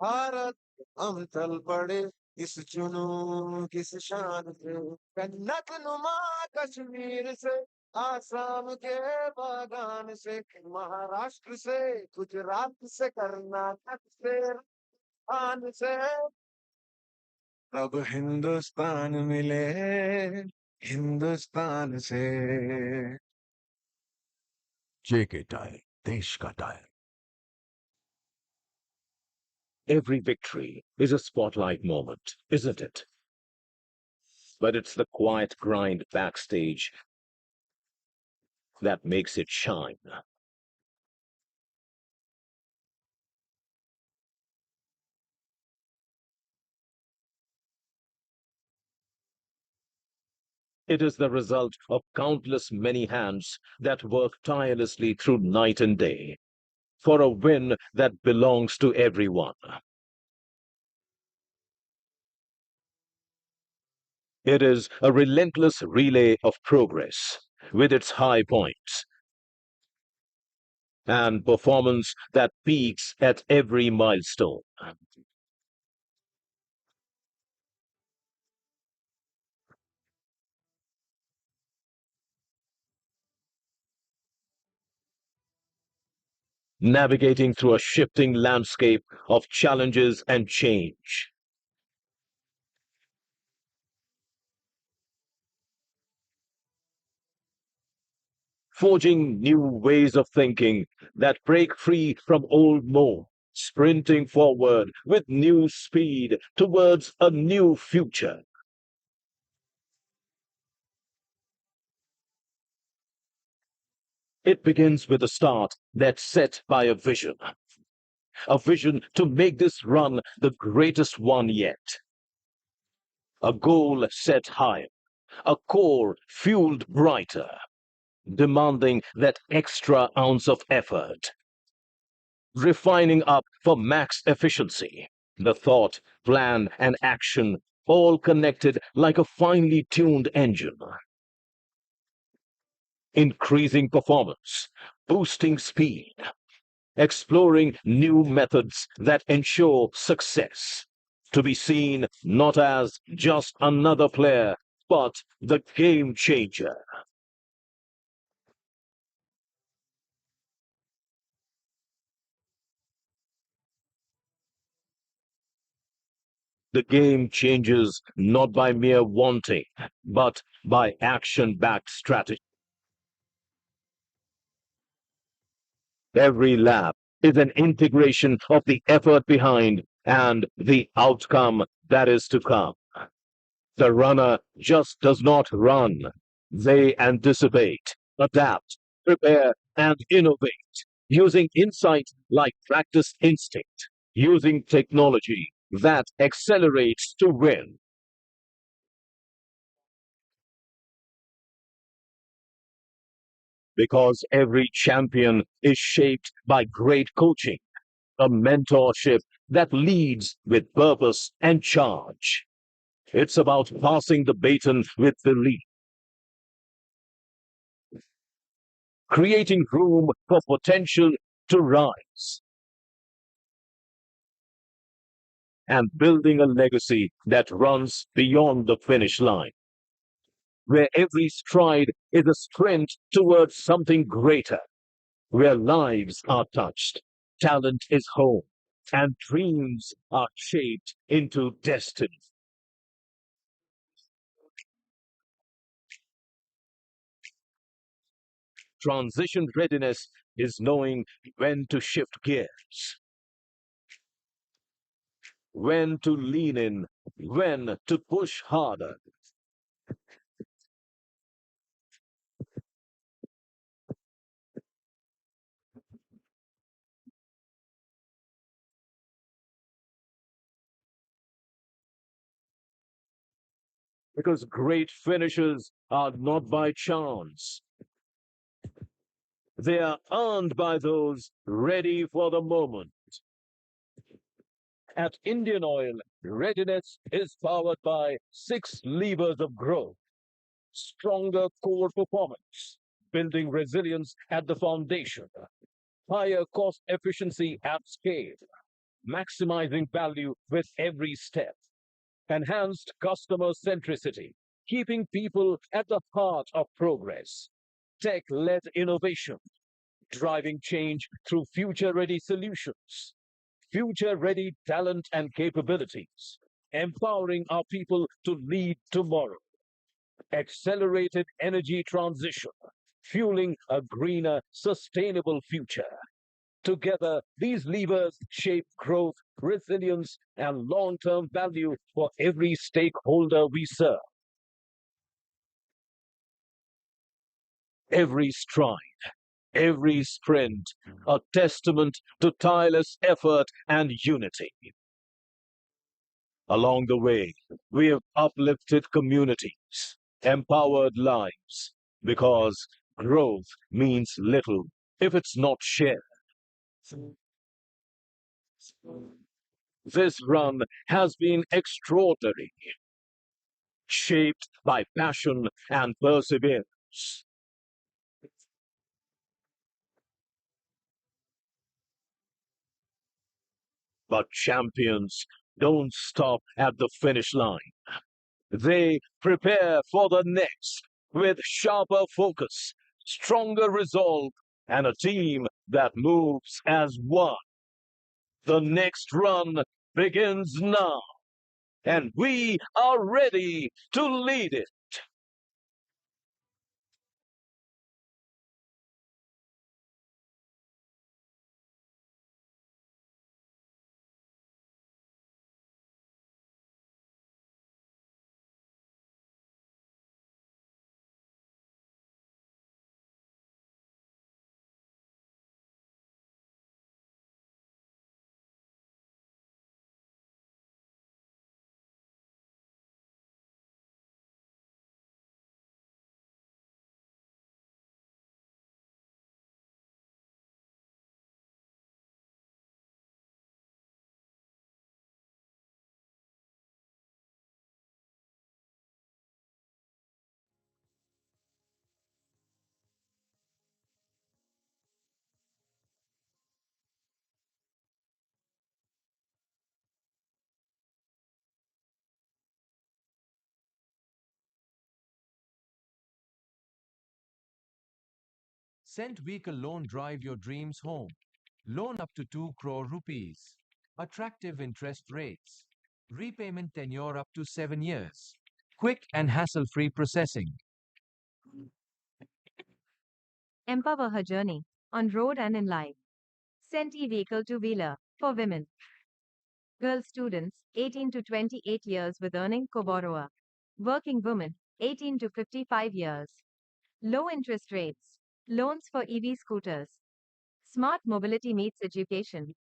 भारत हम चल पड़े इस जुनून किस शान से, कन्नत कश्मीर से, आसाम के बागान से, महाराष्ट्र से, गुजरात से, कर्नाटक से, राजस्थान से, अब हिंदुस्तान मिले हिंदुस्तान से। जेके टाइल, देश का tile. Every victory is a spotlight moment, isn't it? But it's the quiet grind backstage that makes it shine. It is the result of countless many hands that work tirelessly through night and day for a win that belongs to everyone. It is a relentless relay of progress with its high points and performance that peaks at every milestone. Navigating through a shifting landscape of challenges and change. Forging new ways of thinking that break free from old molds, sprinting forward with new speed towards a new future. It begins with a start that's set by a vision to make this run the greatest one yet, a goal set higher, a core fueled brighter, demanding that extra ounce of effort, refining up for max efficiency, the thought, plan, and action all connected like a finely tuned engine, increasing performance, boosting speed, exploring new methods that ensure success, to be seen not as just another player, but the game changer. The game changes not by mere wanting, but by action backed strategy. Every lap is an integration of the effort behind and the outcome that is to come. The runner just does not run. They anticipate, adapt, prepare, and innovate, using insight like practiced instinct, using technology that accelerates to win. Because every champion is shaped by great coaching, a mentorship that leads with purpose and charge. It's about passing the baton with belief, creating room for potential to rise, and building a legacy that runs beyond the finish line, where every stride is a sprint towards something greater, where lives are touched, talent is honed, and dreams are shaped into destiny. Transition readiness is knowing when to shift gears, when to lean in, when to push harder. Because great finishes are not by chance, they are earned by those ready for the moment. At Indian Oil, readiness is powered by six levers of growth: stronger core performance, building resilience at the foundation, higher cost efficiency at scale, maximizing value with every step. Enhanced customer centricity, keeping people at the heart of progress. Tech led innovation, driving change through future ready solutions. Future ready talent and capabilities, empowering our people to lead tomorrow. Accelerated energy transition, fueling a greener, sustainable future. Together, these levers shape growth, resilience, and long term value for every stakeholder we serve. Every stride, every sprint, a testament to tireless effort and unity. Along the way, we have uplifted communities, empowered lives, because growth means little if it's not shared. This run has been extraordinary, shaped by passion and perseverance. But champions don't stop at the finish line. They prepare for the next with sharper focus, stronger resolve, and a team that moves as one. The next run begins now, and we are ready to lead it. Cent Vehicle Loan Drive Your Dreams Home. Loan up to 2 crore rupees. Attractive interest rates. Repayment tenure up to 7 years. Quick and hassle-free processing. Empower her journey on road and in life. Sent e-vehicle two-wheeler for women. Girl students 18 to 28 years with earning co-borrower. Working women 18 to 55 years. Low interest rates. Loans for EV scooters. Smart mobility meets education.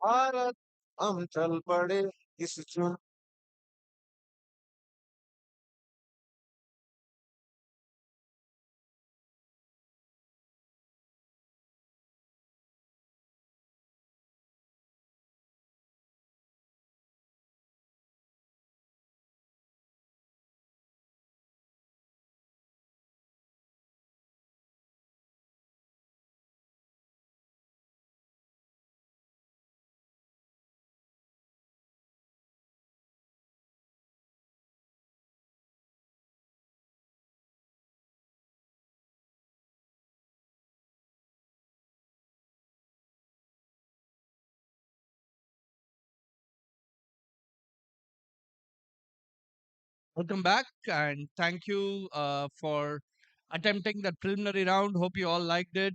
Bharat हम चल पड़े इस चुन Welcome back, and thank you for attempting that preliminary round. Hope you all liked it.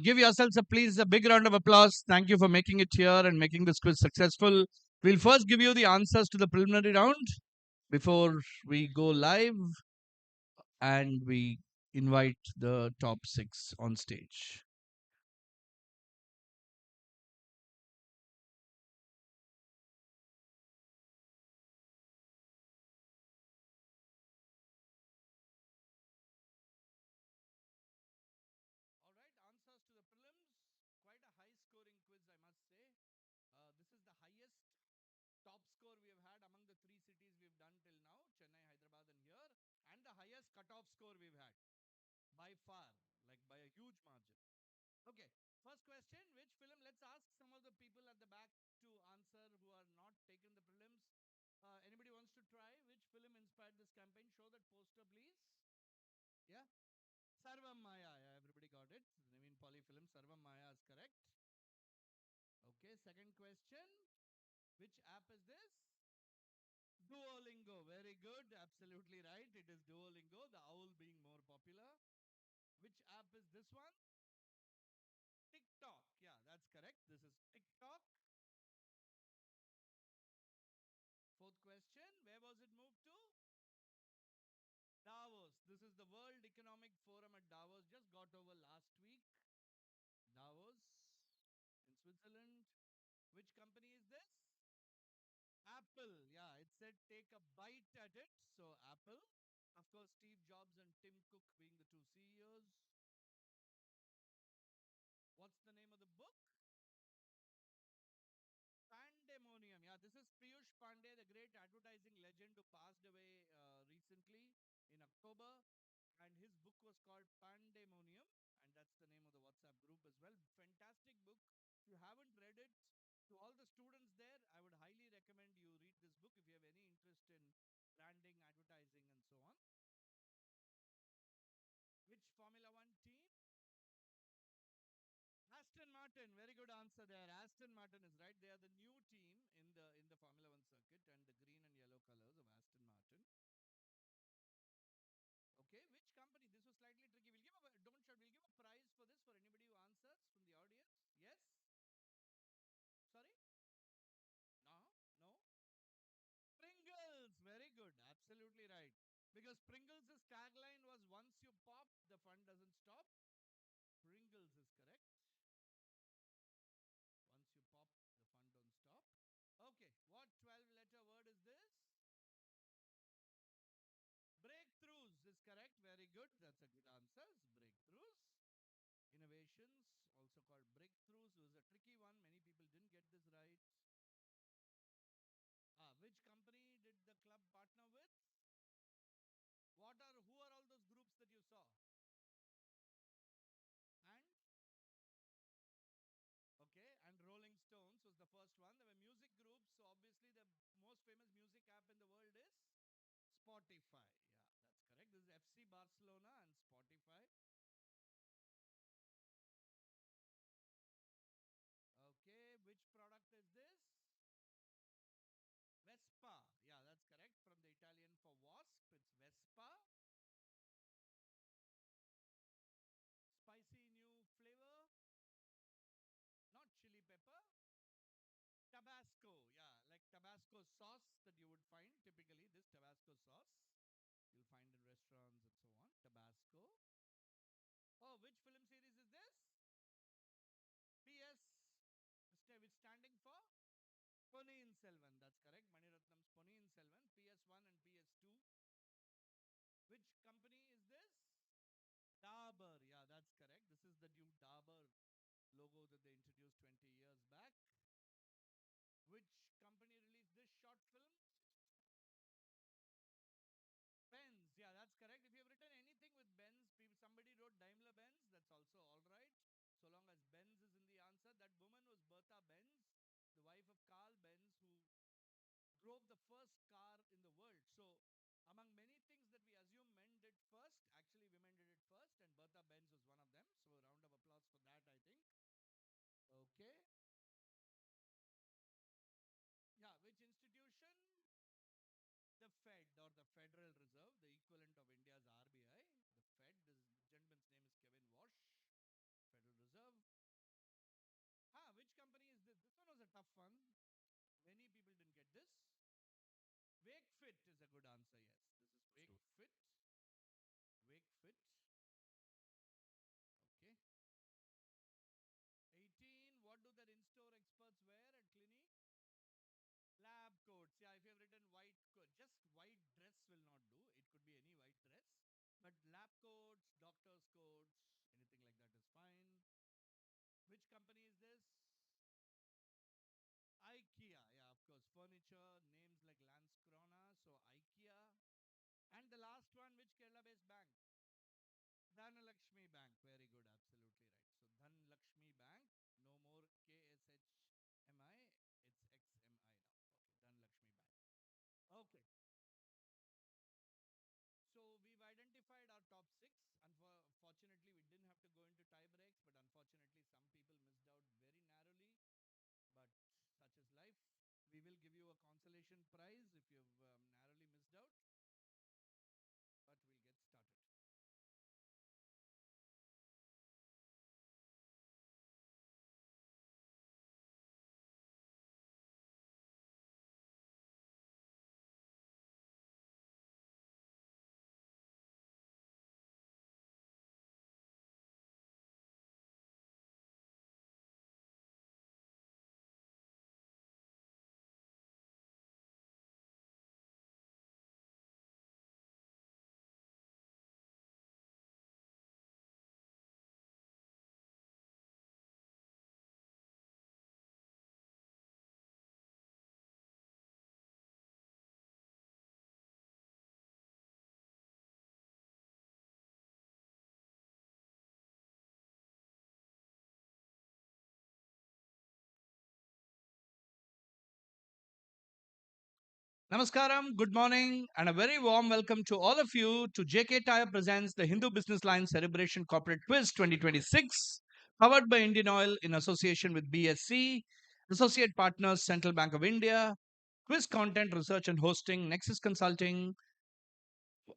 Give yourselves please a big round of applause. Thank you for making it here and making this quiz successful. We'll first give you the answers to the preliminary round before we go live, and we invite the top six on stage. All right, answers to the prelims. Quite a high scoring quiz, I must say. This is the highest top score we have had among the three cities we've done till now, Chennai, Hyderabad, and here, and the highest cutoff score we've had by far, like by a huge margin. Okay, first question, which film? Let's ask some of the people at the back to answer who are not taken the prelims. Anybody wants to try? Which film inspired this campaign? Show that poster, please. Yeah, Sarvam Maya. Yeah, everybody got it. Naveen Poly film Sarvam Maya is correct. Okay, second question. Which app is this? Duolingo. Very good. Absolutely right. It is Duolingo, the owl being more popular. Which app is this one? TikTok. Yeah, that's correct. This is TikTok. Fourth question. Where was it moved to? Davos. This is the World Economic Forum at Davos. Just got over last week. Davos in Switzerland. Which company is this? Apple. Yeah, it said take a bite at it. So, Apple. Of course, Steve Jobs and Tim Cook being the two CEOs. What's the name of the book? Pandemonium. Yeah, this is Piyush Pandey, the great advertising legend who passed away recently in October. And his book was called Pandemonium. And that's the name of the WhatsApp group as well. Fantastic book. If you haven't read it, to all the students there, I would highly recommend you read this book if you have any interest in branding, advertising, and so on. Which Formula One team? Aston Martin, very good answer there. Aston Martin is right. They are the new team in the Formula One circuit, and the green and yellow colors of Aston Martin. Okay, which company? This was slightly tricky. We'll give a don't shout. We'll give a prize for this for anybody who answers from the audience. Yes. Sorry. No. No. Pringles. Very good. Absolutely right. Because Pringles' tagline was "Once you pop, the fun doesn't stop." Pringles is correct. Once you pop, the fun don't stop. Okay, what 12-letter word is this? Breakthroughs is correct. Very good. That's a good answer. It's breakthroughs. Innovations, also called breakthroughs, was a tricky one. Many people didn't get this right. Which company did the club partner with? Who are all those groups that you saw? And okay, and Rolling Stones was the first one. There were music groups, so obviously the most famous music app in the world is Spotify. Yeah, that's correct. This is FC Barcelona and Spotify. Okay, which product is this? Vespa. Yeah, that's correct. From the Italian for wasp, it's Vespa. Spicy new flavor, not chili pepper. Tabasco. Yeah, like Tabasco sauce that you would find typically. This Tabasco sauce you'll find in restaurants and so on. Tabasco. Oh, which film series is this? PS, with standing Selvan. That's correct. Maniratnam's Ponniyin Selvan, PS1 and PS2. Which company is this? Dabur. Yeah, that's correct. This is the new Dabur logo that they introduced 20 years back. Which company released this short film? Benz. Yeah, that's correct. If you have written anything with Benz, somebody wrote Daimler Benz, that's also all right. So long as Benz is in the answer. That woman was Bertha Benz, the wife of Carl Benz, who drove the first car in the world. So, among many things that we assume men did first, actually women did it first, and Bertha Benz was one of them. So, a round of applause for that, I think. Okay. Yeah, which institution? The Fed or the Federal Reserve, the equivalent of India's RBI. The Fed, this gentleman's name is Kevin Walsh, Federal Reserve. Which company is this? This one was a tough one. Many people didn't get this. Wakefit is a good answer, yes. This is Wakefit. Wakefit. Okay. 18. What do the in-store experts wear at Clinique? Lab coats. Yeah, if you have written white coat, just white dress will not do. It could be any white dress. But lab coats, doctor's coats, anything like that is fine. Which company is this? IKEA. Yeah, of course. Furniture, names like Landskrona. So IKEA. And the last one, which Kerala-based bank? Dhanalakshmi Bank. Very good. Absolutely right. So Dhanalakshmi Bank. No more KSHMI. It's XMI now. Okay. Dhanalakshmi Bank. Okay. So we've identified our top six. Unfortunately, we didn't have to go into tie breaks, but unfortunately, some people missed out very narrowly. But such is life. We will give you a consolation prize if you've narrowly missed out. But we'll get started. Namaskaram, good morning, and a very warm welcome to all of you to JK Tire presents the Hindu BusinessLine Cerebration Corporate Quiz 2026, powered by Indian Oil in association with BSC, Associate Partners Central Bank of India, Quiz Content Research and Hosting, Nexus Consulting,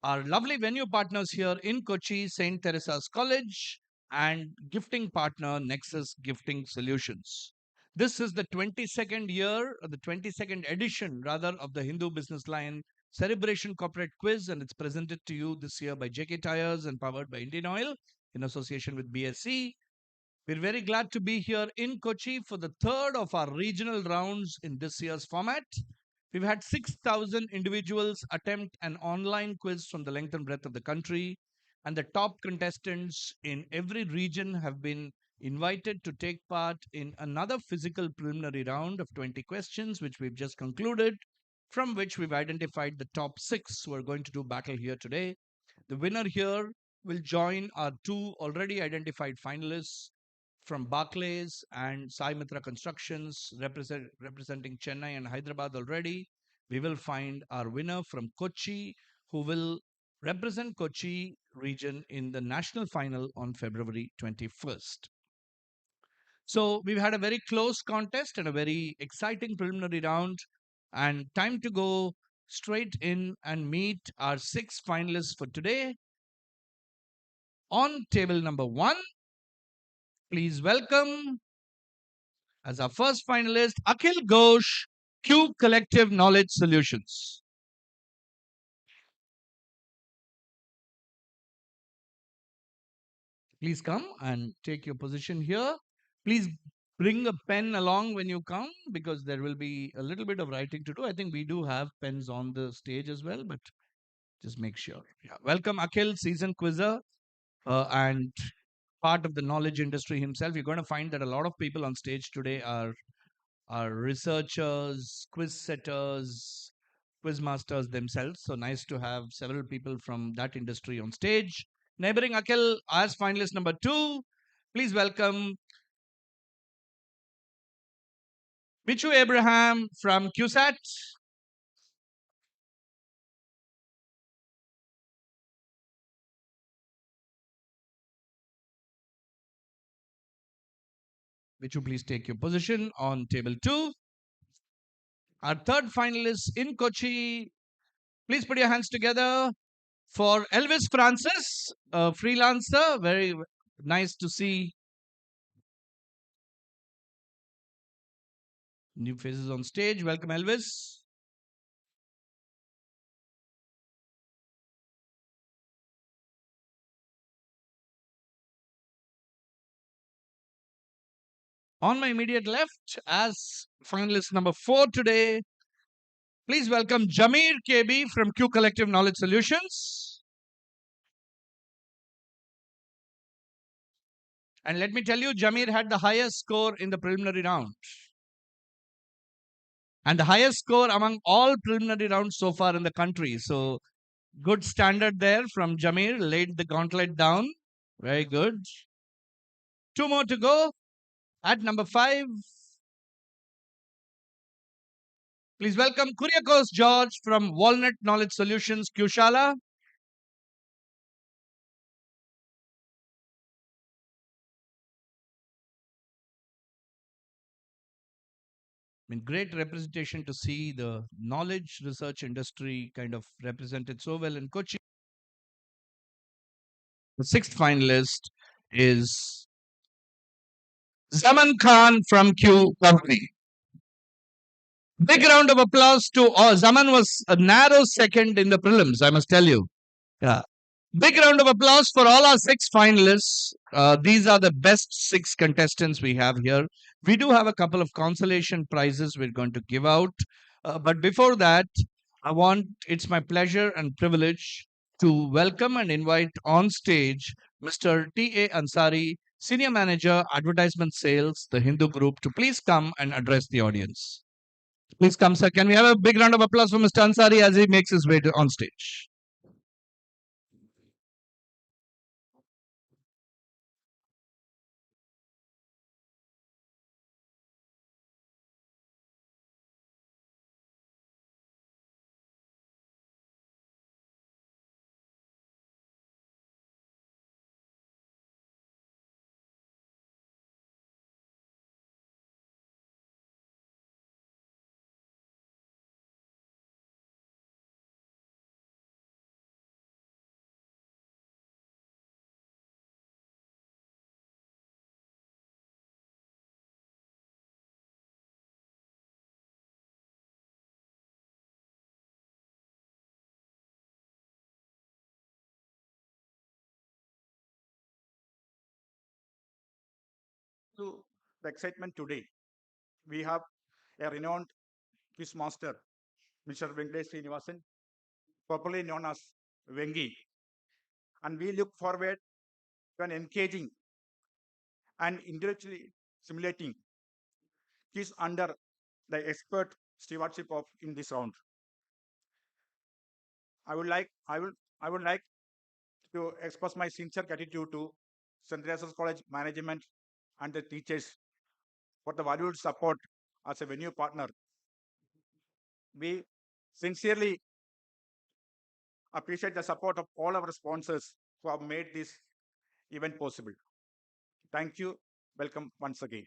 our lovely venue partners here in Kochi, St. Teresa's College, and gifting partner Nexus Gifting Solutions. This is the 22nd year, or the 22nd edition rather, of the Hindu BusinessLine Cerebration Corporate Quiz, and it's presented to you this year by JK Tires and powered by Indian Oil in association with BSC. We're very glad to be here in Kochi for the third of our regional rounds in this year's format. We've had 6,000 individuals attempt an online quiz from the length and breadth of the country, and the top contestants in every region have been invited to take part in another physical preliminary round of 20 questions, which we've just concluded, from which we've identified the top six who are going to do battle here today. The winner here will join our two already identified finalists from Barclays and Sai Mitra Constructions, representing Chennai and Hyderabad already. We will find our winner from Kochi, who will represent Kochi region in the national final on February 21st. So we've had a very close contest and a very exciting preliminary round, and time to go straight in and meet our six finalists for today. On table number one, please welcome as our first finalist, Akhil Ghosh, Q Collective Knowledge Solutions. Please come and take your position here. Please Bring a pen along when you come because there will be a little bit of writing to do. I think we do have pens on the stage as well, but just make sure. Yeah. Welcome, Akhil, seasoned quizzer and part of the knowledge industry himself. You're going to find that a lot of people on stage today are researchers, quiz setters, quiz masters themselves. So nice to have several people from that industry on stage. Neighboring Akhil as finalist number 2. Please welcome Michu Abraham from QSAT. Michu, please take your position on table 2. Our third finalist in Kochi. Please put your hands together for Elvis Francis, a freelancer. Very nice to see new faces on stage. Welcome, Elvis. On my immediate left, as finalist number 4 today, please welcome Jameer KB from Q Collective Knowledge Solutions. And let me tell you, Jameer had the highest score in the preliminary round. And the highest score among all preliminary rounds so far in the country. So, good standard there from Jameer, laid the gauntlet down. Very good. 2 more to go. At number 5, please welcome Kuriakos George from Walnut Knowledge Solutions, Kushala. I mean, great representation to see the knowledge research industry kind of represented so well in Kochi. The sixth finalist is Zaman Khan from Q Company. Big round of applause to Zaman was a narrow second in the prelims, I must tell you. Yeah. Big round of applause for all our 6 finalists. These are the best 6 contestants we have here. We do have a couple of consolation prizes we're going to give out. But before that, it's my pleasure and privilege to welcome and invite on stage Mr. T.A. Ansari, Senior Manager, Advertisement Sales, the Hindu Group, to please come and address the audience. Please come, sir. Can we have a big round of applause for Mr. Ansari as he makes his way on stage? To the excitement today, we have a renowned quiz master, Mr. Venkatesh Srinivasan, popularly known as Vengi, and we look forward to an engaging and intellectually stimulating quiz under the expert stewardship of in this round. I would like to express my sincere gratitude to St. Teresa's College management and the teachers for the valuable support as a venue partner. We sincerely appreciate the support of all our sponsors who have made this event possible. Thank you. Welcome once again.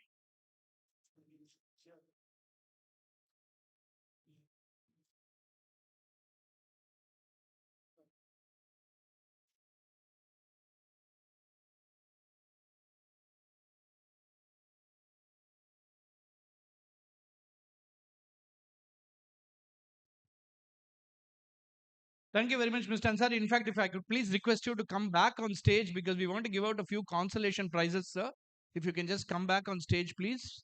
Thank you very much, Mr. Ansari. In fact, if I could please request you to come back on stage because we want to give out a few consolation prizes, sir. If you can just come back on stage, please.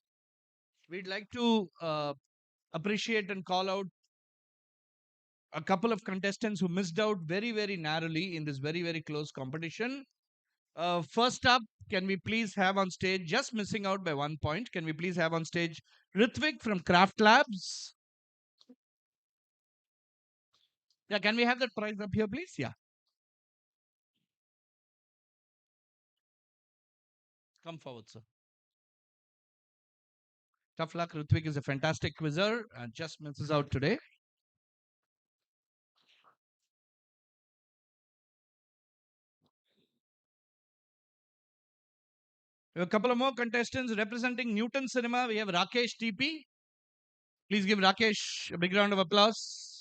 We'd like to appreciate and call out a couple of contestants who missed out very, very narrowly in this very, very close competition. First up, can we please have on stage, just missing out by 1 point, can we please have on stage Ritvik from Craft Labs? Yeah, can we have that prize up here, please? Yeah. Come forward, sir. Tough luck. Ritvik is a fantastic quizzer and just misses out today. We have a couple of more contestants representing Newton Cinema. We have Rakesh TP. Please give Rakesh a big round of applause.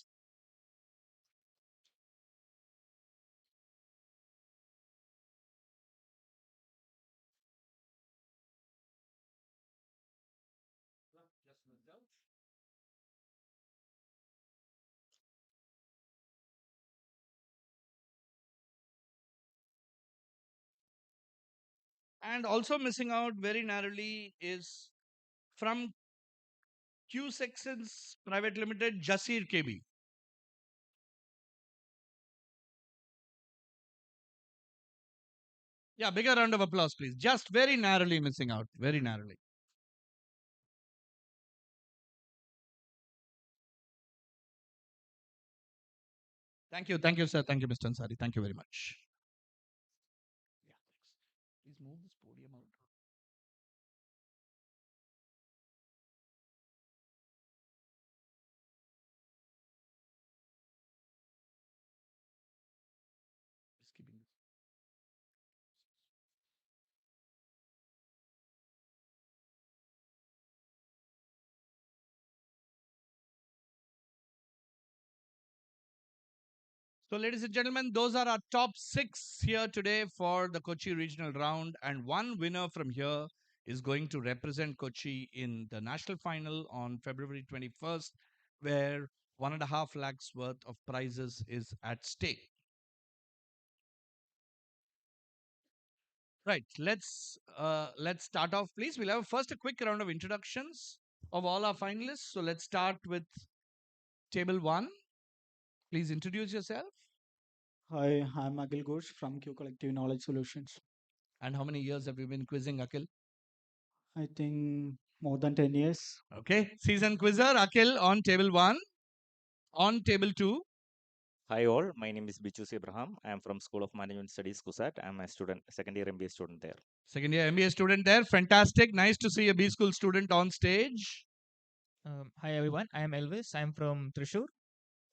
And also missing out very narrowly is from Q Sections Private Limited, Jasir KB. Yeah, bigger round of applause, please. Just very narrowly missing out. Very narrowly. Thank you. Thank you, sir. Thank you, Mr. Ansari. Thank you very much. Yeah, thanks. Please move this podium out. Just keeping this. So, ladies and gentlemen, those are our top 6 here today for the Kochi regional round. And one winner from here is going to represent Kochi in the national final on February 21st, where 1.5 lakhs worth of prizes is at stake. Right. Let's start off, please. We'll have first a quick round of introductions of all our finalists. So let's start with table 1. Please introduce yourself. Hi, I'm Akhil Ghosh from Q Collective Knowledge Solutions. And how many years have you been quizzing, Akhil? I think more than 10 years. Okay. Seasoned quizzer, Akhil on table 1. On table 2. Hi all, my name is Bichus Abraham. I am from School of Management Studies, KUSAT. I am a student, second year MBA student there. Second year MBA student there. Fantastic. Nice to see a B school student on stage. Hi everyone, I am Elvis. I'm from Thrissur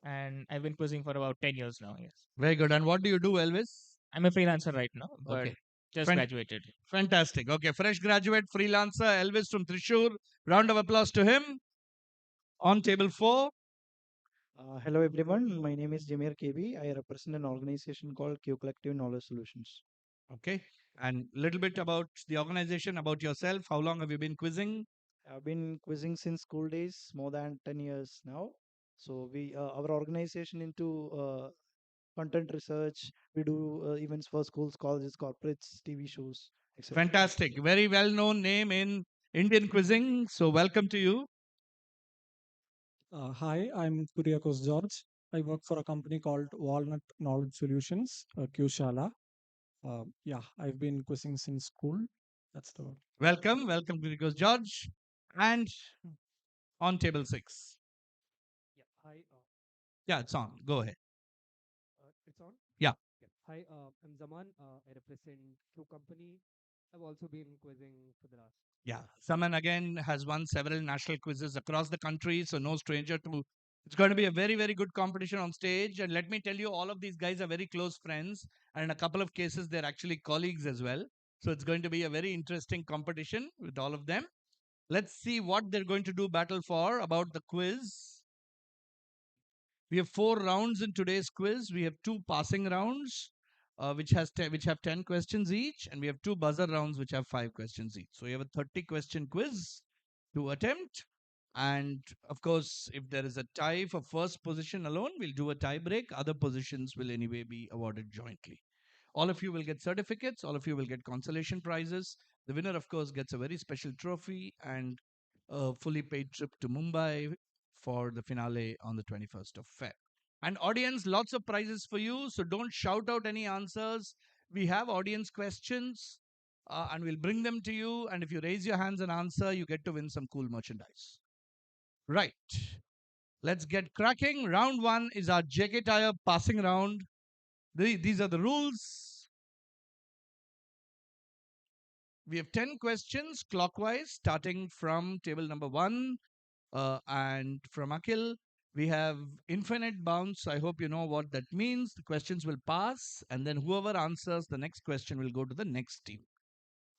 and I've been quizzing for about 10 years now. Yes, Very good. And what do you do, Elvis? I'm a freelancer right now, but Okay. just Fan- graduated. Fantastic. Okay. Fresh graduate freelancer, Elvis from Thrissur. Round of applause to him. On table 4. Hello everyone, my name is Jameer KB. I represent an organization called Q Collective Knowledge Solutions. Okay. And little bit about the organization, about yourself. How long have you been quizzing? I've been quizzing since school days, more than 10 years now. So our organization into content research. We do events for schools, colleges, corporates, TV shows, etc. Fantastic. Very well known name in Indian quizzing. So welcome to you. Hi, I'm Kuriakos George. I work for a company called Walnut Knowledge Solutions, Qshala. Yeah, I've been quizzing since school. That's the word. Welcome. Welcome, Gurikos George. And on table 6. Yeah, hi. Yeah, it's on. Go ahead. It's on? Yeah. Hi, I'm Zaman. I represent Q Company. I've also been quizzing for the last. Yeah. Saman again has won several national quizzes across the country. So no stranger to. It's going to be a very, very good competition on stage. And let me tell you, all of these guys are very close friends. And in a couple of cases, they're actually colleagues as well. So it's going to be a very interesting competition with all of them. Let's see what they're going to do battle for about the quiz. We have 4 rounds in today's quiz. We have 2 passing rounds, which have 10 questions each, and we have 2 buzzer rounds, which have 5 questions each. So we have a 30-question quiz to attempt. And of course, if there is a tie for first position alone, we'll do a tie break. Other positions will anyway be awarded jointly. All of you will get certificates. All of you will get consolation prizes. The winner, of course, gets a very special trophy and a fully paid trip to Mumbai for the finale on the 21st of Feb. And audience, lots of prizes for you. So don't shout out any answers. We have audience questions and we'll bring them to you. And if you raise your hands and answer, you get to win some cool merchandise. Right. Let's get cracking. Round one is our JK Tire passing round. These are the rules. We have 10 questions clockwise, starting from table number 1 and from Akhil. We have infinite bounce. I hope you know what that means. The questions will pass, and then whoever answers the next question will go to the next team.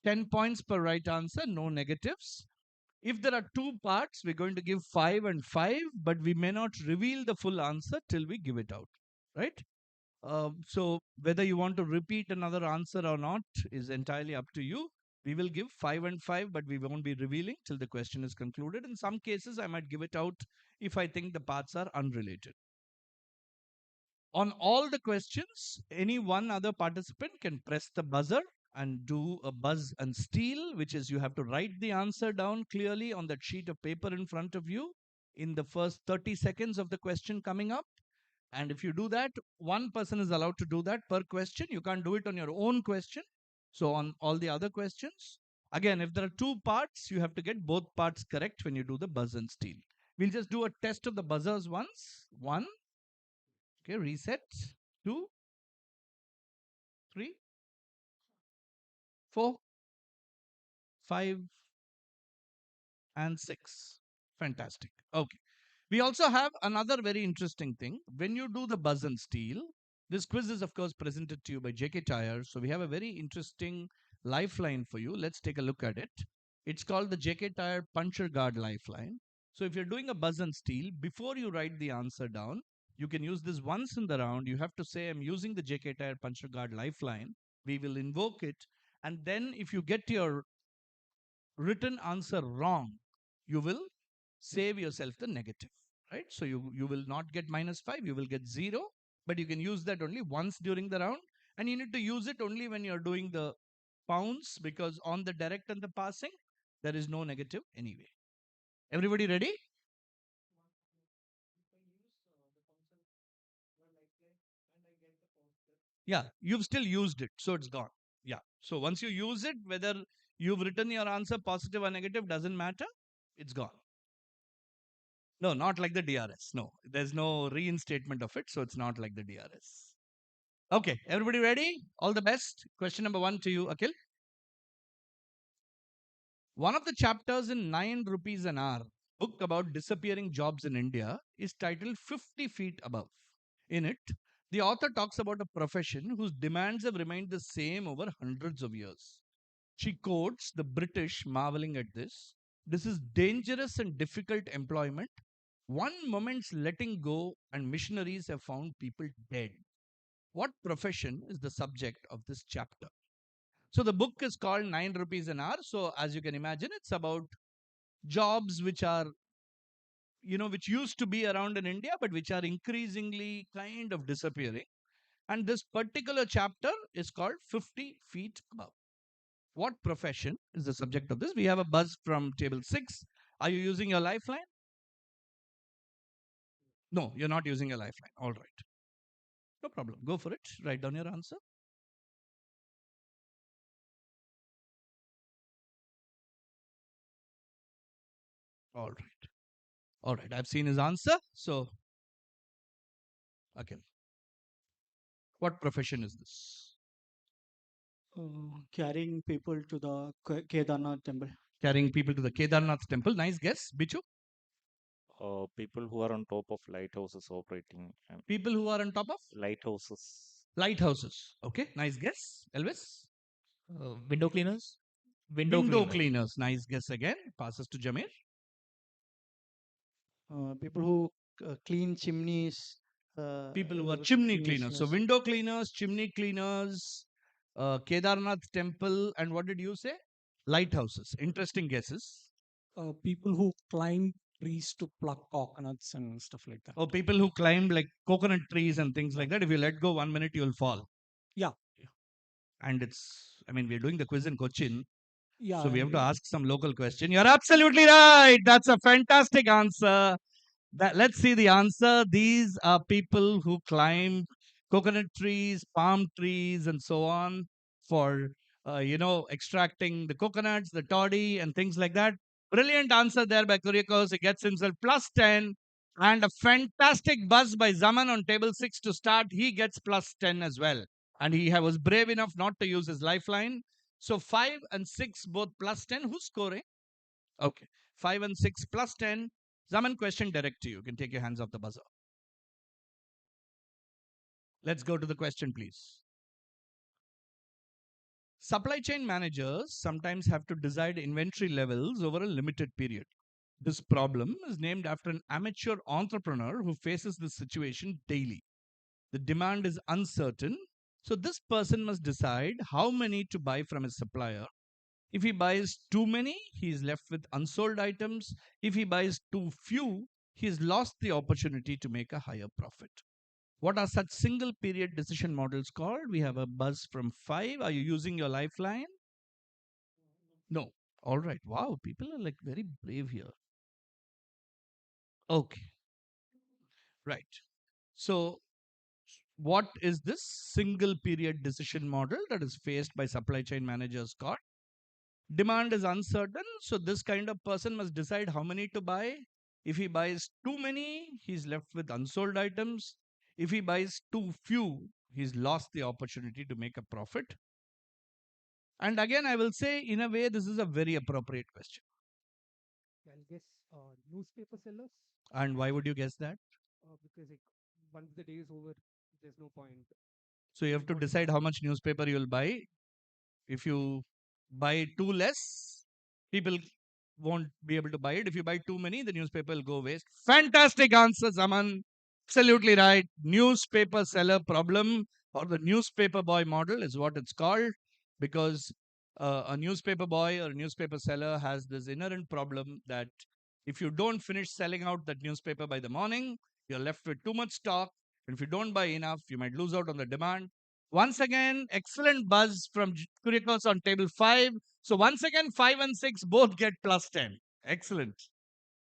10 points per right answer, no negatives. If there are two parts, we're going to give 5 and 5, but we may not reveal the full answer till we give it out, right? So whether you want to repeat another answer or not is entirely up to you. We will give 5 and 5, but we won't be revealing till the question is concluded. In some cases, I might give it out if I think the parts are unrelated. On all the questions, any one other participant can press the buzzer and do a buzz and steal, which is you have to write the answer down clearly on that sheet of paper in front of you in the first 30 seconds of the question coming up. And if you do that, one person is allowed to do that per question. You can't do it on your own question. So on all the other questions, again, if there are two parts, you have to get both parts correct when you do the buzz and steal. We'll just do a test of the buzzers once. 1. Okay, reset. 2, 3, 4, 5, and 6. Fantastic. Okay. We also have another very interesting thing. When you do the buzz and steal, this quiz is, of course, presented to you by JK Tire. So we have a very interesting lifeline for you. Let's take a look at it. It's called the JK Tire Puncher Guard Lifeline. So if you're doing a buzz and steal, before you write the answer down, you can use this once in the round. You have to say, I'm using the JK Tire Puncher Guard Lifeline. We will invoke it. And then if you get your written answer wrong, you will save yourself the negative, right? So you will not get -5, you will get 0, but you can use that only once during the round. And you need to use it only when you're doing the pounce, because on the direct and the passing, there is no negative anyway. Everybody ready? Yeah, you've still used it, so it's gone. Yeah. So once you use it, whether you've written your answer positive or negative, doesn't matter. It's gone. No, not like the DRS. No, there's no reinstatement of it, so it's not like the DRS. Okay, everybody ready? All the best. Question number 1 to you, Akhil. One of the chapters in 9 rupees an hour book about disappearing jobs in India is titled 50 Feet Above. In it, the author talks about a profession whose demands have remained the same over hundreds of years. She quotes the British marveling at this. This is dangerous and difficult employment. One moment's letting go and missionaries have found people dead. What profession is the subject of this chapter? So the book is called 9 rupees an hour. So as you can imagine, it's about jobs which are, which used to be around in India, but which are increasingly kind of disappearing. And this particular chapter is called 50 Feet Above. What profession is the subject of this? We have a buzz from table 6. Are you using your lifeline? No, you're not using a lifeline. All right. No problem. Go for it. Write down your answer. All right. All right. I've seen his answer. So, okay. What profession is this? Carrying people to the Kedarnath temple. Carrying people to the Kedarnath temple. Nice guess. Bichu? People who are on top of lighthouses operating. People who are on top of? Lighthouses. Lighthouses. Okay. Nice guess. Elvis? Window cleaners. Window cleaners. Nice guess again. Passes to Jamir. People who clean chimneys. People who are chimney cleaners. So window cleaners, chimney cleaners, Kedarnath temple, and what did you say? Lighthouses. Interesting guesses. People who climb trees to pluck coconuts and stuff like that. Oh, people who climb like coconut trees and things like that. If you let go 1 minute, you'll fall. Yeah. And it's, we're doing the quiz in Cochin. Yeah, So we have to yeah. ask some local question. You're absolutely right. That's a fantastic answer. Let's see the answer. These are people who climb coconut trees, palm trees, and so on for extracting the coconuts, the toddy, and things like that. Brilliant answer there by Kuriakos. He gets himself plus 10. And a fantastic buzz by Zaman on table 6 to start. He gets plus 10 as well. And he was brave enough not to use his lifeline. So 5 and 6 both plus 10. Who's scoring? Okay. 5 and 6 plus 10. Zaman, question direct to you. You can take your hands off the buzzer. Let's go to the question, please. Supply chain managers sometimes have to decide inventory levels over a limited period. This problem is named after an amateur entrepreneur who faces this situation daily. The demand is uncertain, so this person must decide how many to buy from his supplier. If he buys too many, he is left with unsold items. If he buys too few, he has lost the opportunity to make a higher profit. What are such single period decision models called? We have a buzz from 5. Are you using your lifeline? No. All right. Wow, people are like very brave here. Okay. Right. So, what is this single period decision model that is faced by supply chain managers called? Demand is uncertain, so this kind of person must decide how many to buy. If he buys too many, he's left with unsold items. If he buys too few, he's lost the opportunity to make a profit. And again, I will say, in a way, this is a very appropriate question. I'll guess newspaper sellers And why would you guess that? because like, once the day is over, there's no point. So you have to decide how much newspaper you will buy. If you buy too less, people won't be able to buy it. If you buy too many, the newspaper will go waste. Fantastic answer, Zaman. Absolutely right. Newspaper seller problem or the newspaper boy model is what it's called because a newspaper boy or a newspaper seller has this inherent problem that if you don't finish selling out that newspaper by the morning, you're left with too much stock. And if you don't buy enough, you might lose out on the demand. Once again, excellent buzz from Kuriakos on table 5. So once again, 5 and 6 both get plus 10. Excellent.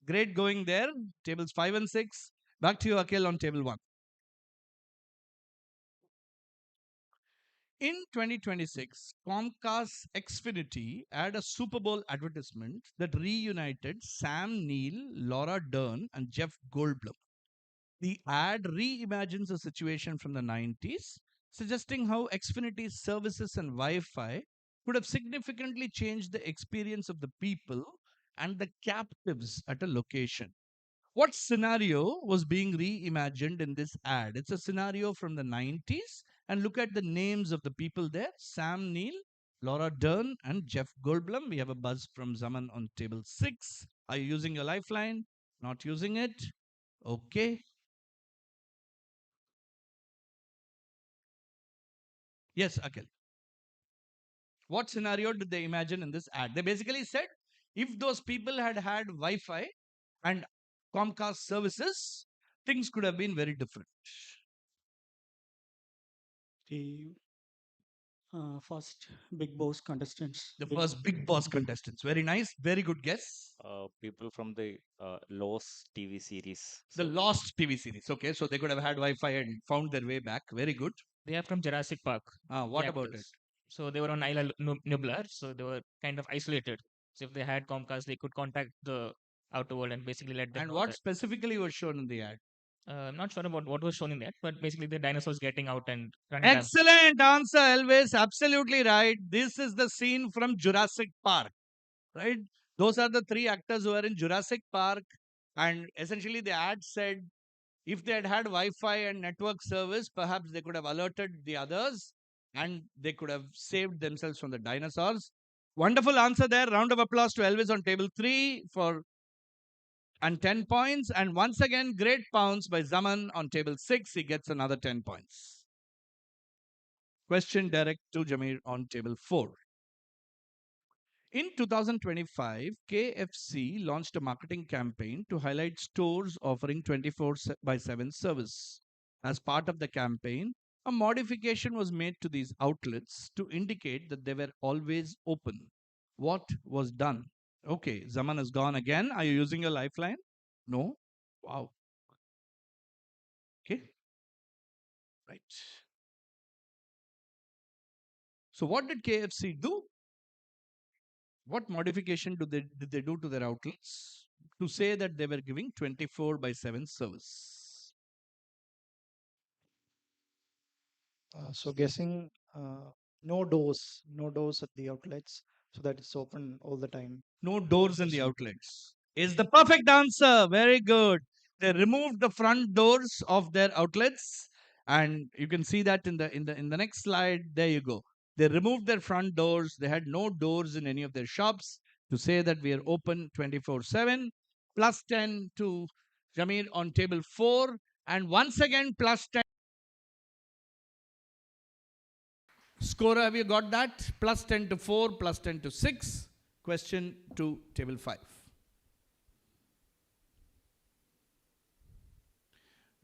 Great going there. Tables 5 and 6. Back to you, Akhil, on table 1. In 2026, Comcast Xfinity had a Super Bowl advertisement that reunited Sam Neill, Laura Dern, and Jeff Goldblum. The ad reimagines a situation from the 90s, suggesting how Xfinity's services and Wi Fi could have significantly changed the experience of the people and the captives at a location. What scenario was being reimagined in this ad? It's a scenario from the 90s, and look at the names of the people there: Sam Neill, Laura Dern, and Jeff Goldblum. We have a buzz from Zaman on table 6. Are you using your lifeline? Not using it? Okay. Yes, Akhil. What scenario did they imagine in this ad? They basically said if those people had had Wi Fi and Comcast services, things could have been very different. The first Big Boss contestants. The first Big Boss contestants. Very nice. Very good guess. People from the Lost TV series. The Lost TV series. Okay, so they could have had Wi Fi and found their way back. Very good. They are from Jurassic Park. What the about it? actors. So they were on Isla Nublar, so they were kind of isolated. So if they had Comcast, they could contact the outer world and basically let them And know what that. specifically was shown in the ad? I'm not sure about what was shown in that, but basically the dinosaurs getting out and running down. Excellent answer, Elvis. Absolutely right. This is the scene from Jurassic Park, right? Those are the three actors who are in Jurassic Park. And essentially, the ad said if they had had Wi Fi and network service, perhaps they could have alerted the others and they could have saved themselves from the dinosaurs. Wonderful answer there. Round of applause to Elvis on table 3 for and 10 points. And once again, great pounce by Zaman on table 6. He gets another 10 points. Question direct to Jamir on table 4. In 2025, KFC launched a marketing campaign to highlight stores offering 24/7 service. As part of the campaign, a modification was made to these outlets to indicate that they were always open. What was done? Okay, Zaman has gone again. Are you using your lifeline? No? Wow. Okay. Right. So what did KFC do? What modification did they do to their outlets to say that they were giving 24/7 service? So guessing no doors at the outlets, so that it's open all the time. No doors in the outlets is the perfect answer. Very good. They removed the front doors of their outlets, and you can see that in the next slide. There you go. They removed their front doors. They had no doors in any of their shops to say that we are open 24/7. Plus 10 to Jamir on table 4, and once again plus 10. Scorer, have you got that? Plus 10 to 4, plus 10 to 6. Question to table 5.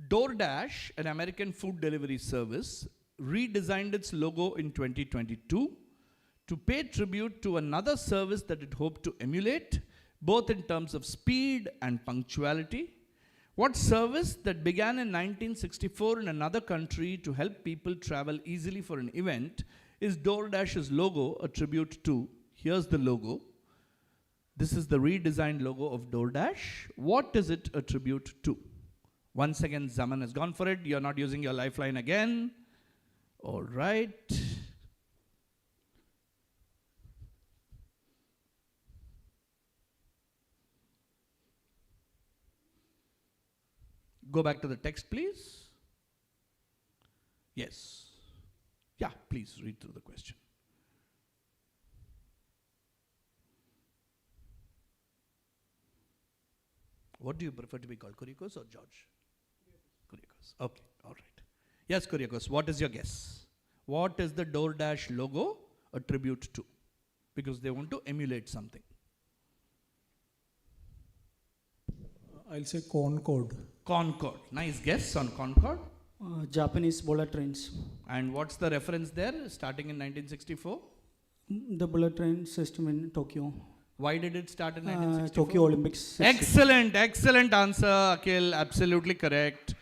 DoorDash, an American food delivery service, redesigned its logo in 2022 to pay tribute to another service that it hoped to emulate, both in terms of speed and punctuality. What service that began in 1964 in another country to help people travel easily for an event is DoorDash's logo a tribute to? Here's the logo. This is the redesigned logo of DoorDash. What is it a tribute to? Once again, Zaman has gone for it. You're not using your lifeline again. All right. Go back to the text, please. Yes. Yeah, please read through the question. What do you prefer to be called, Kuriakos or George? Kuriakos. Okay, all right. Yes, Kuriakos, what is your guess? What is the DoorDash logo a tribute to? Because they want to emulate something. I'll say Concord. Concord. Nice guess on Concord. Japanese bullet trains. And what's the reference there, starting in 1964? The bullet train system in Tokyo. Why did it start in 1964? Tokyo Olympics. Excellent, excellent answer, Akhil. Absolutely correct.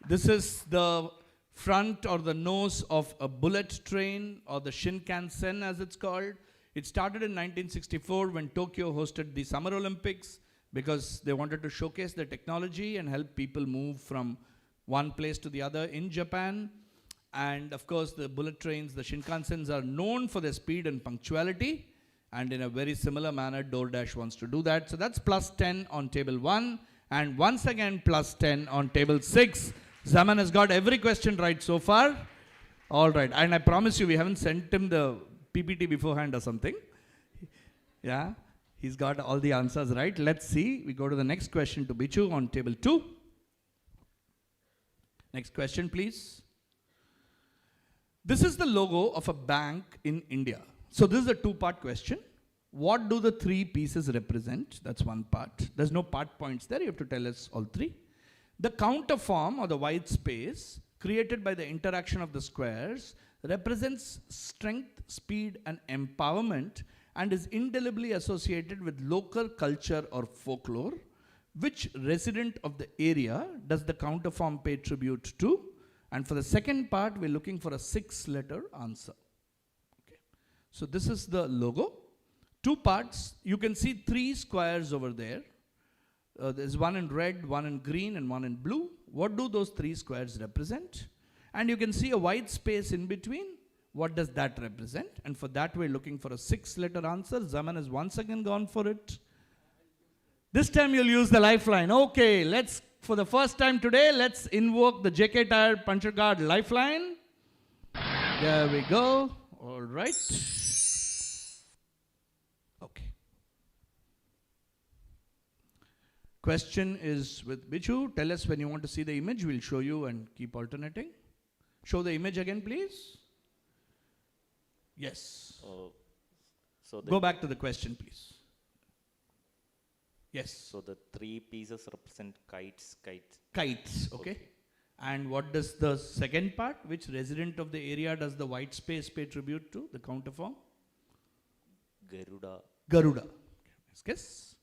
This is the front or the nose of a bullet train, or the Shinkansen as it's called. It started in 1964 when Tokyo hosted the Summer Olympics, because they wanted to showcase their technology and help people move from one place to the other in Japan. And of course, the bullet trains, the Shinkansens, are known for their speed and punctuality. And in a very similar manner, DoorDash wants to do that. So that's plus 10 on table 1. And once again, plus 10 on table 6. Zaman has got every question right so far. All right. And I promise you, we haven't sent him the PPT beforehand or something. Yeah. He's got all the answers right. Let's see. We go to the next question to Bichu on table 2. Next question, please. This is the logo of a bank in India. So this is a two-part question. What do the three pieces represent? That's one part. There's no part points there. You have to tell us all three. The counter form, or the white space, created by the interaction of the squares, represents strength, speed, and empowerment, and is indelibly associated with local culture or folklore. Which resident of the area does the counter form pay tribute to? And for the second part, we're looking for a 6-letter answer. Okay. So this is the logo. Two parts. You can see 3 squares over there. There's one in red, one in green, and one in blue. What do those 3 squares represent? And you can see a white space in between. What does that represent? And for that, we're looking for a 6-letter answer. Zaman has once again gone for it. This time you'll use the lifeline. Okay, let's, for the first time today, let's invoke the JK Tire Puncher Guard lifeline. There we go. All right. Okay. Question is with Bichu. Tell us when you want to see the image. We'll show you and keep alternating. Show the image again, please. Yes. Go back to the question, please. Yes. So the 3 pieces represent kites. Kites, okay. And what does the second part? Which resident of the area does the white space pay tribute to, the counter form? Garuda. Yes, guess.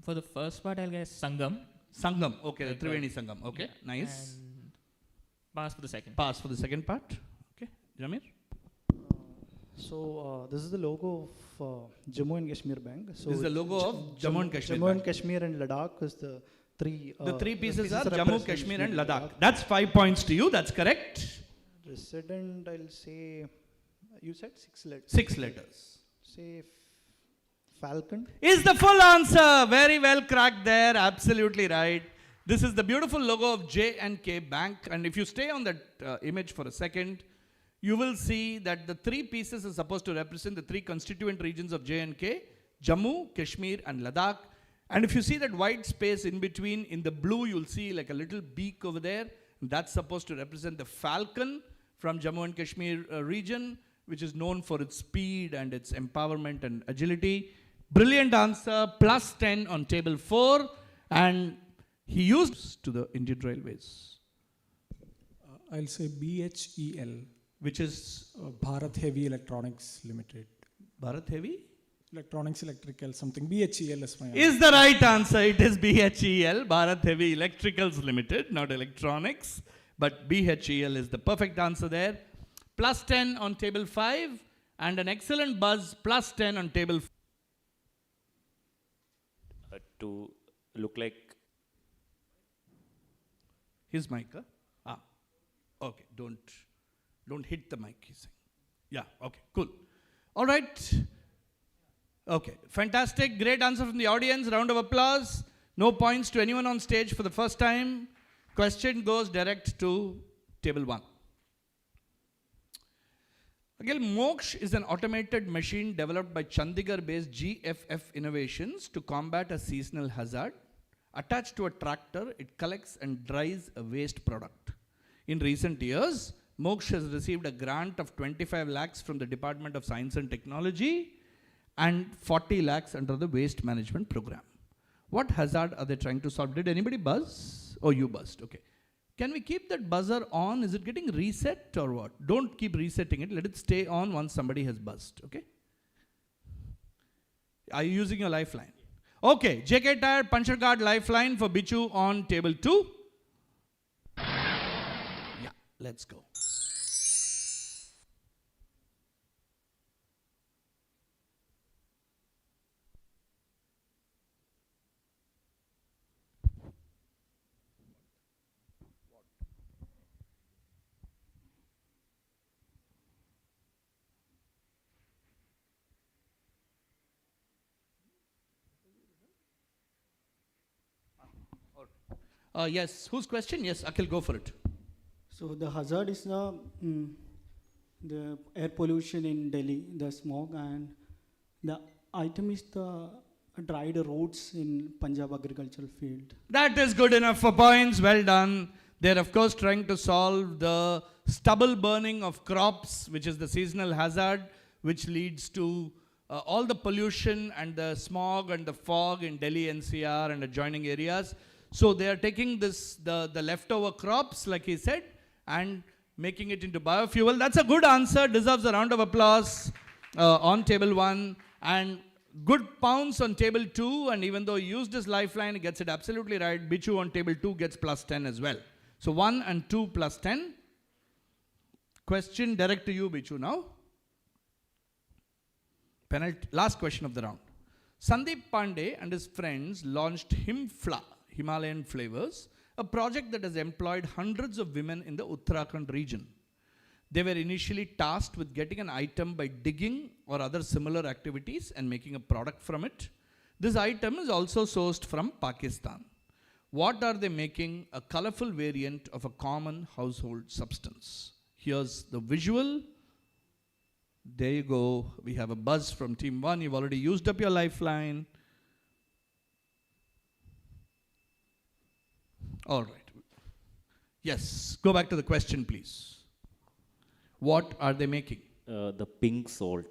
For the first part, I'll guess Sangam. Sangam. Okay, Like the Triveni Sangam. Okay, yeah, nice. And pass for the second. Pass for the second part. Okay, Jamir. So this is the logo of Jammu and Kashmir Bank. So This is the logo of Jammu and Kashmir Jammu and Bank. Kashmir and Ladakh is the three. The three pieces are Jammu, represent Kashmir and Kashmir, Ladakh. That's 5 points to you. That's correct. Resident, I'll say. You said 6 letters. 6 letters. Say Falcon. Is the full answer. Very well cracked there. Absolutely right. This is the beautiful logo of J&K Bank. And if you stay on that image for a second, you will see that the 3 pieces are supposed to represent the 3 constituent regions of J&K, Jammu, Kashmir and Ladakh. And if you see that white space in between, in the blue, you'll see like a little beak over there. That's supposed to represent the falcon from Jammu and Kashmir region, which is known for its speed and its empowerment and agility. Brilliant answer, plus 10 on table 4. And he used to the Indian Railways, I'll say BHEL, which is Bharat Heavy Electronics Limited. Bharat Heavy? Electronics, electrical, something. BHEL is my answer. Is the right answer. It is BHEL, Bharat Heavy Electricals Limited, not electronics. But BHEL is the perfect answer there. Plus 10 on table 5 and an excellent buzz, plus 10 on table 4. To look like His mic, huh? Ah, okay, don't hit the mic, he's saying. Yeah, okay, cool. All right. Okay, fantastic, great answer from the audience, round of applause. No points to anyone on stage for the first time. Question goes direct to table 1. Again, Moksh is an automated machine developed by Chandigarh-based GFF Innovations to combat a seasonal hazard. Attached to a tractor, it collects and dries a waste product. In recent years, Moksh has received a grant of 25 lakhs from the Department of Science and Technology and 40 lakhs under the waste management program. What hazard are they trying to solve? Did anybody buzz? Oh, you buzzed, okay. Can we keep that buzzer on? Is it getting reset or what? Don't keep resetting it. Let it stay on once somebody has buzzed, okay? Are you using your lifeline? Okay, JK Tire Puncture Card Lifeline for Bichu on table 2. Yeah, let's go. Yes, whose question? Yes, Akhil, go for it. So the hazard is the air pollution in Delhi, the smog, and the item is the dried roads in Punjab agricultural field. That is good enough for points. Well done. They're of course trying to solve the stubble burning of crops, which is the seasonal hazard, which leads to all the pollution and the smog and the fog in Delhi NCR and adjoining areas. So they are taking this, the leftover crops, like he said, and making it into biofuel. That's a good answer, deserves a round of applause on table 1. And good pounds on table 2, and even though he used his lifeline, he gets it absolutely right. Bichu on table 2 gets plus 10 as well. So 1 and 2 plus 10. Question direct to you, Bichu, now. Penalty, last question of the round. Sandeep Pandey and his friends launched Himfla, Himalayan Flavors, a project that has employed hundreds of women in the Uttarakhand region. They were initially tasked with getting an item by digging or other similar activities and making a product from it. This item is also sourced from Pakistan. What are they making? A colorful variant of a common household substance. Here's the visual. There you go. We have a buzz from team 1. You've already used up your lifeline. All right. Yes, go back to the question, please. What are they making? the pink salt,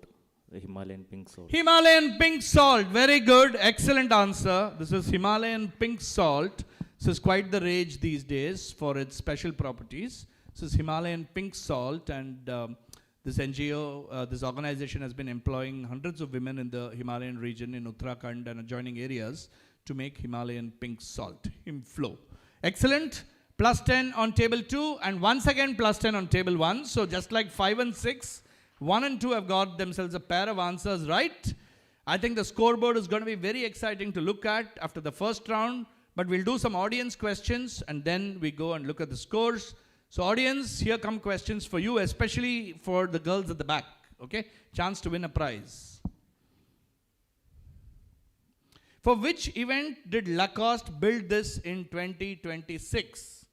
the Himalayan pink salt. Himalayan pink salt. Very good. Excellent answer. This is Himalayan pink salt. This is quite the rage these days for its special properties. This is Himalayan pink salt, and This NGO, this organization has been employing hundreds of women in the Himalayan region in Uttarakhand and adjoining areas to make Himalayan pink salt, Himflow. Excellent. Plus 10 on table 2 and once again plus 10 on table 1. So just like 5 and 6, 1 and 2 have got themselves a pair of answers right. I think the scoreboard is going to be very exciting to look at after the first round. But we'll do some audience questions and then we go and look at the scores. So audience, here come questions for you, especially for the girls at the back. Okay? Chance to win a prize. For which event did Lacoste build this in 2026?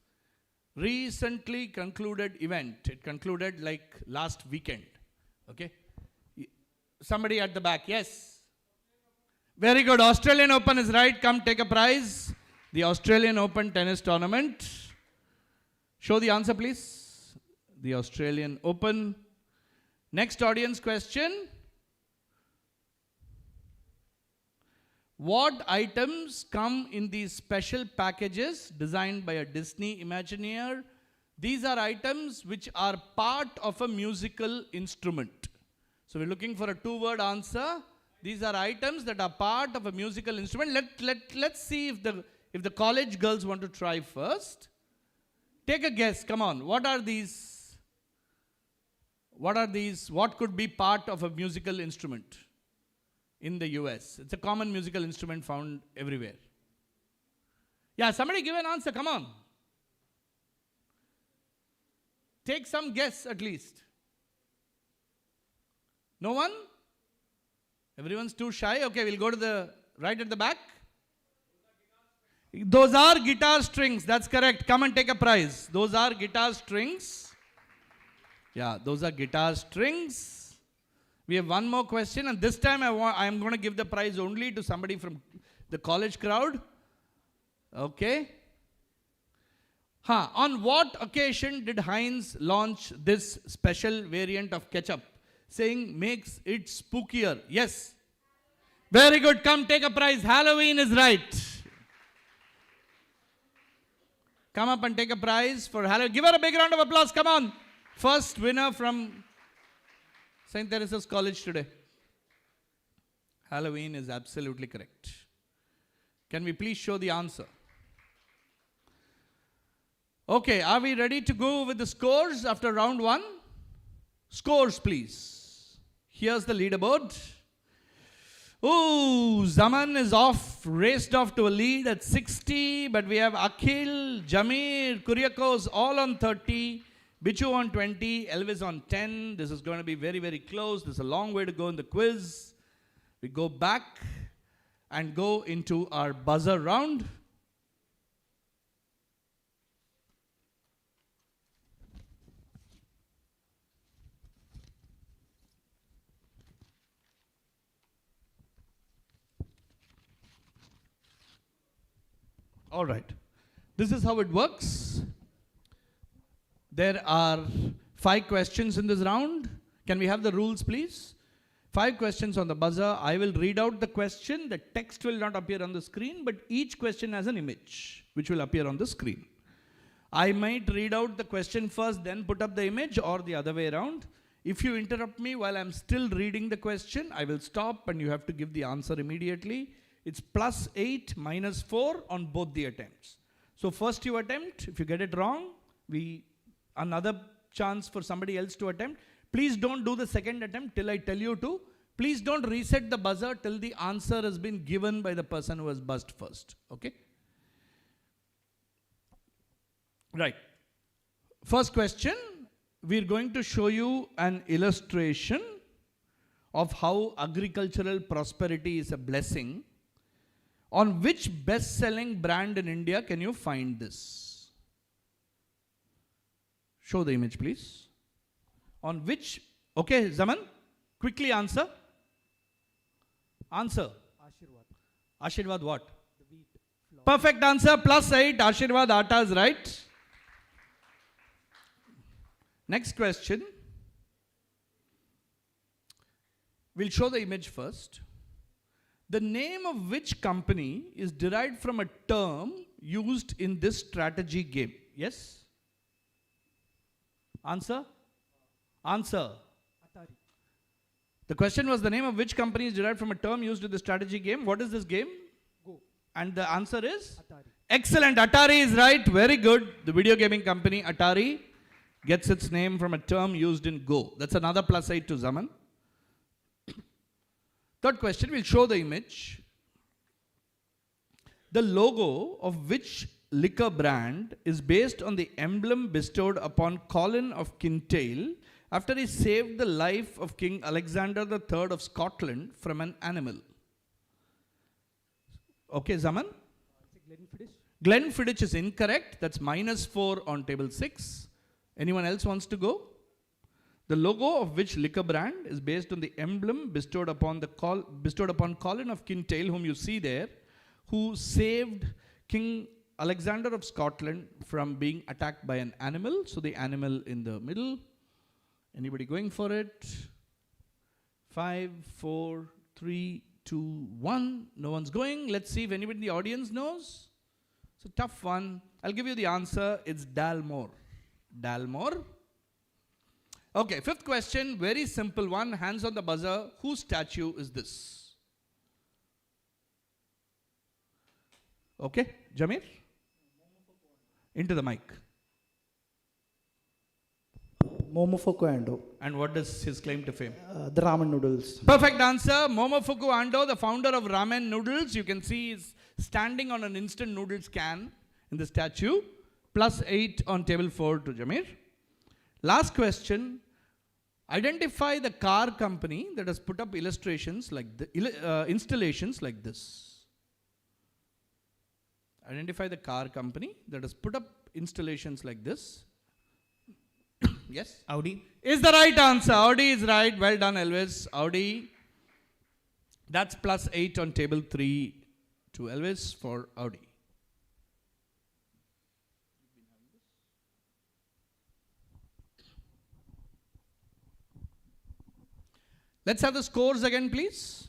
Recently concluded event. It concluded like last weekend. Okay? Somebody at the back. Yes. Very good. Australian Open is right. Come take a prize. The Australian Open tennis tournament. Show the answer, please. The Australian Open. Next audience question. What items come in these special packages designed by a Disney Imagineer? These are items which are part of a musical instrument. So we're looking for a two-word answer. These are items that are part of a musical instrument. Let's see if the college girls want to try first. Take a guess. Come on. What are these? What are these? What could be part of a musical instrument in the US? It's a common musical instrument found everywhere. Yeah, somebody give an answer. Come on. Take some guess at least. No one? Everyone's too shy. Okay, we'll go to the right at the back. Those are guitar strings. That's correct. Come and take a prize. Those are guitar strings. Yeah, those are guitar strings. We have one more question, and this time I'm going to give the prize only to somebody from the college crowd. Okay. On what occasion did Heinz launch this special variant of ketchup, saying makes it spookier? Yes. Very good. Come take a prize. Halloween is right. Come up and take a prize for Halloween. Give her a big round of applause. Come on. First winner from St. Teresa's College today. Halloween is absolutely correct. Can we please show the answer? Okay, are we ready to go with the scores after round 1? Scores, please. Here's the leaderboard. Oh, Zaman is raced off to a lead at 60, but we have Akhil, Jamir, Kuriakos all on 30, Bichu on 20, Elvis on 10. This is going to be very, very close. There's a long way to go in the quiz. We go back and go into our buzzer round. All right. This is how it works. There are 5 questions in this round. Can we have the rules, please? 5 questions on the buzzer. I will read out the question. The text will not appear on the screen, but each question has an image, which will appear on the screen. I might read out the question first, then put up the image, or the other way around. If you interrupt me while I'm still reading the question, I will stop and you have to give the answer immediately. It's +8, -4 on both the attempts. So first you attempt. If you get it wrong, another chance for somebody else to attempt. Please don't do the second attempt till I tell you to. Please don't reset the buzzer till the answer has been given by the person who has buzzed first. Okay? Right. First question. We're going to show you an illustration of how agricultural prosperity is a blessing. On which best-selling brand in India can you find this? Show the image, please. On which, okay, Zaman, quickly answer. Answer. Ashirwad. Ashirwad what? The wheat flour. Perfect answer, +8. Ashirwad Atta is right. Next question. We'll show the image first. The name of which company is derived from a term used in this strategy game? Yes? Answer? Answer. The question was the name of which company is derived from a term used in the strategy game. What is this game? Go. And the answer is? Atari. Excellent. Atari is right. Very good. The video gaming company Atari gets its name from a term used in Go. That's another plus 8 to Zaman. Third question, we'll show the image. The logo of which liquor brand is based on the emblem bestowed upon Colin of Kintail after he saved the life of King Alexander III of Scotland from an animal? Okay, Zaman? Glenfiddich. Glenfiddich is incorrect. That's -4 on table 6. Anyone else wants to go? The logo of which liquor brand is based on the emblem bestowed upon Colin of Kintail, whom you see there, who saved King Alexander of Scotland from being attacked by an animal. So the animal in the middle. Anybody going for it? 5, 4, 3, 2, 1. No one's going. Let's see if anybody in the audience knows. It's a tough one. I'll give you the answer. It's Dalmore. Dalmore. Okay, fifth question. Very simple one. Hands on the buzzer. Whose statue is this? Okay, Jamir? Into the mic. Momofuku Ando. And what is his claim to fame? The ramen noodles. Perfect answer. Momofuku Ando, the founder of ramen noodles. You can see is standing on an instant noodles can in the statue. Plus 8 on table 4 to Jamir. Last question. Identify the car company that has put up illustrations like installations like this. Identify the car company that has put up installations like this. Yes? Audi. Is the right answer. Audi is right. Well done, Elvis. Audi. That's plus 8 on table 3 to Elvis for Audi. Let's have the scores again, please.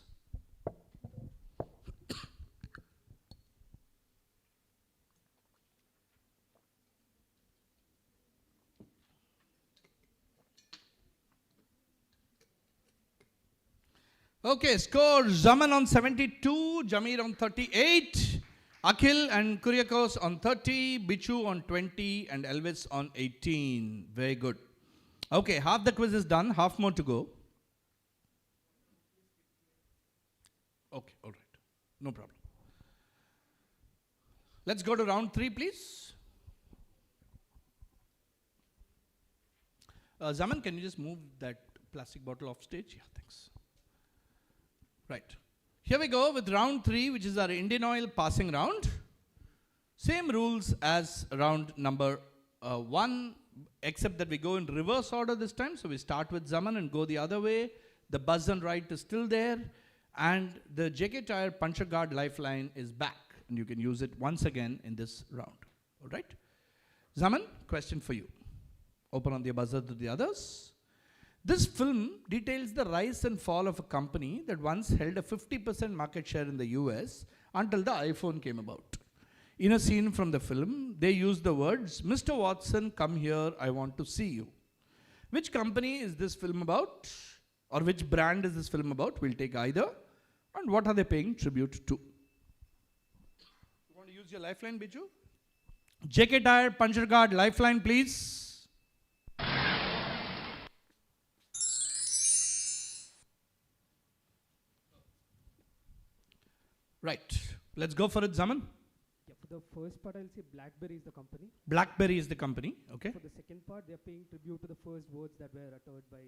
Okay, score Zaman on 72, Jamir on 38, Akhil and Kuryakos on 30, Bichu on 20, and Elvis on 18. Very good. Okay, half the quiz is done, half more to go. Okay, all right. No problem. Let's go to round 3, please. Zaman, can you just move that plastic bottle off stage? Yeah, thanks. Right. Here we go with round 3, which is our Indian Oil passing round. Same rules as round number 1, except that we go in reverse order this time. So we start with Zaman and go the other way. The buzz and right is still there. And the JK Tire Puncher Guard Lifeline is back. And you can use it once again in this round. All right? Zaman, question for you. Open on the buzzer to the others. This film details the rise and fall of a company that once held a 50% market share in the US until the iPhone came about. In a scene from the film, they use the words, "Mr. Watson, come here, I want to see you." Which company is this film about? Or which brand is this film about? We'll take either. And what are they paying tribute to? You want to use your lifeline, Biju? JK Tire Puncher Guard Lifeline, please. Right. Let's go for it, Zaman. Yeah, for the first part, I'll say BlackBerry is the company. BlackBerry is the company. Okay. For the second part, they're paying tribute to the first words that were uttered by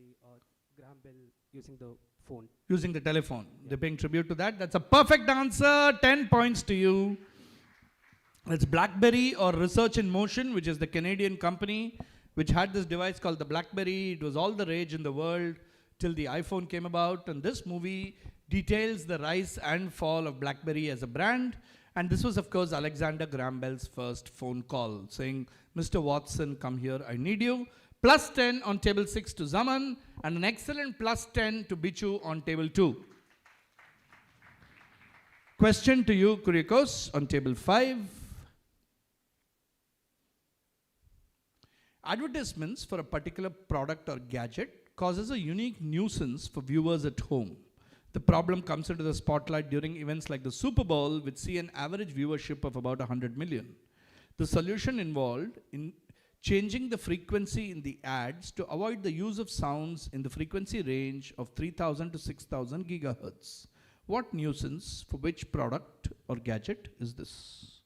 Graham Bell using the phone. Using the telephone. Yeah. They're paying tribute to that. That's a perfect answer. 10 points to you. It's BlackBerry or Research in Motion, which is the Canadian company, which had this device called the BlackBerry. It was all the rage in the world till the iPhone came about. And this movie details the rise and fall of BlackBerry as a brand. And this was, of course, Alexander Graham Bell's first phone call saying, "Mr. Watson, come here, I need you." Plus 10 on table 6 to Zaman, and an excellent plus 10 to Bichu on table 2. Question to you, Kuryakos, on table 5. Advertisements for a particular product or gadget causes a unique nuisance for viewers at home. The problem comes into the spotlight during events like the Super Bowl, which see an average viewership of about 100 million. The solution involved in changing the frequency in the ads to avoid the use of sounds in the frequency range of 3000 to 6000 gigahertz. What nuisance for which product or gadget is this?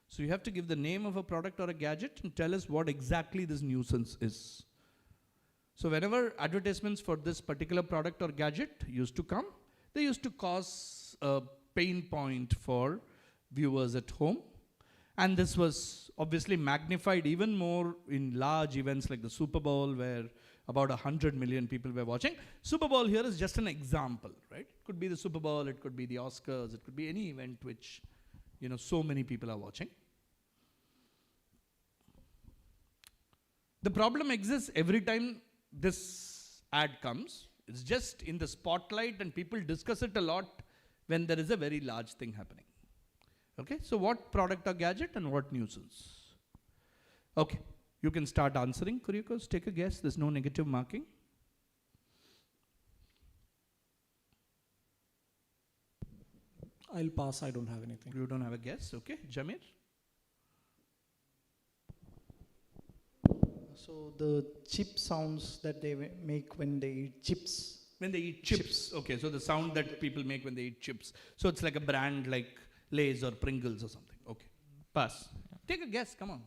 So you have to give the name of a product or a gadget and tell us what exactly this nuisance is. So whenever advertisements for this particular product or gadget used to come, they used to cause a pain point for viewers at home. And this was obviously magnified even more in large events like the Super Bowl, where about 100 million people were watching. Super Bowl here is just an example, right? It could be the Super Bowl, it could be the Oscars, it could be any event which, so many people are watching. The problem exists every time this ad comes. It's just in the spotlight and people discuss it a lot when there is a very large thing happening. Okay, so what product or gadget and what nuisance? Okay, you can start answering, Kuryakos. Take a guess. There's no negative marking. I'll pass. I don't have anything. You don't have a guess. Okay, Jamir? So the chip sounds that they make when they eat chips. When they eat chips. Okay, so the sound that people make when they eat chips. So it's like a brand like Lay's or Pringles or something. Okay, pass. Take a guess, come on.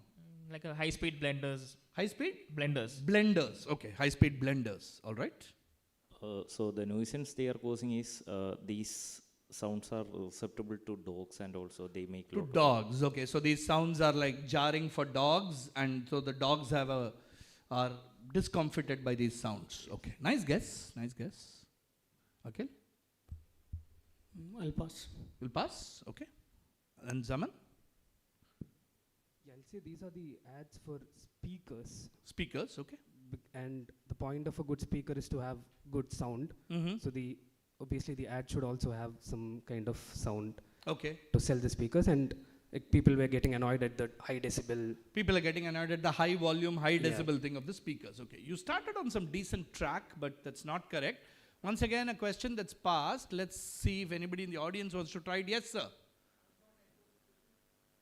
Like a high-speed blenders. High-speed? Blenders. Blenders, okay, high-speed blenders, all right. So the nuisance they are causing is these sounds are susceptible to dogs, and also they make to dogs. Okay, so these sounds are like jarring for dogs, and so the dogs are discomfited by these sounds. Okay, nice guess, nice guess. Okay, I'll pass. you'll pass. Okay, and Zaman. Yeah, I'll say these are the ads for speakers. Speakers, okay. And the point of a good speaker is to have good sound. Mm-hmm. So obviously the ad should also have some kind of sound. Okay. To sell the speakers, and people were getting annoyed at the high decibel. People are getting annoyed at the high volume, high decibel thing of the speakers. Okay, you started on some decent track, but that's not correct. Once again, a question that's passed. Let's see if anybody in the audience wants to try it. Yes, sir.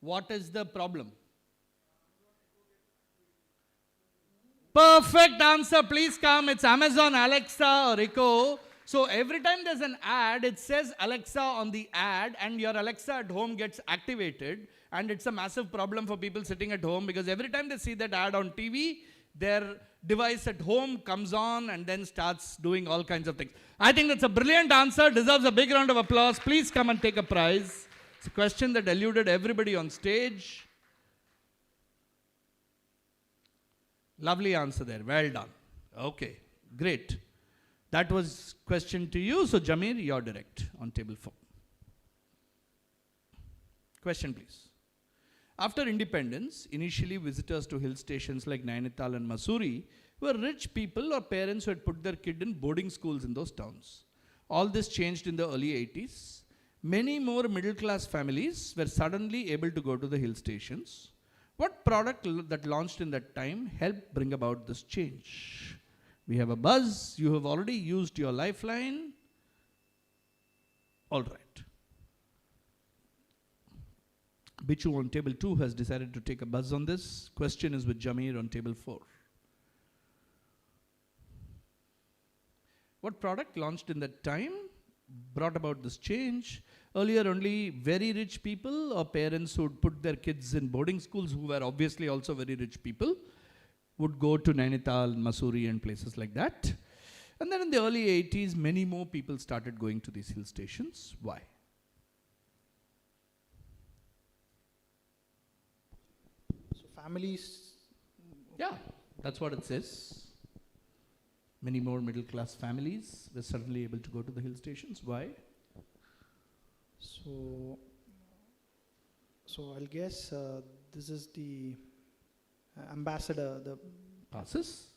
What is the problem? Perfect answer. Please come. It's Amazon Alexa or Echo. So every time there's an ad, it says Alexa on the ad, and your Alexa at home gets activated. And it's a massive problem for people sitting at home, because every time they see that ad on TV, their device at home comes on and then starts doing all kinds of things. I think that's a brilliant answer. Deserves a big round of applause. Please come and take a prize. It's a question that eluded everybody on stage. Lovely answer there. Well done. Okay, great. That was question to you. So Jamir, you're direct on table 4. Question, please. After independence, initially visitors to hill stations like Nainital and Mussoorie were rich people or parents who had put their kid in boarding schools in those towns. All this changed in the early 80s. Many more middle-class families were suddenly able to go to the hill stations. What product that launched in that time helped bring about this change? We have a buzz. You have already used your lifeline. All right. Bichu on table 2 has decided to take a buzz on this. Question is with Jamir on table 4. What product launched in that time brought about this change? Earlier, only very rich people or parents who would put their kids in boarding schools, who were obviously also very rich people, would go to Nainital, Mussoorie and places like that. And then in the early 80s, many more people started going to these hill stations. Why? So families. Yeah, that's what it says. Many more middle-class families were suddenly able to go to the hill stations. Why? So I'll guess this is the ambassador. The passes.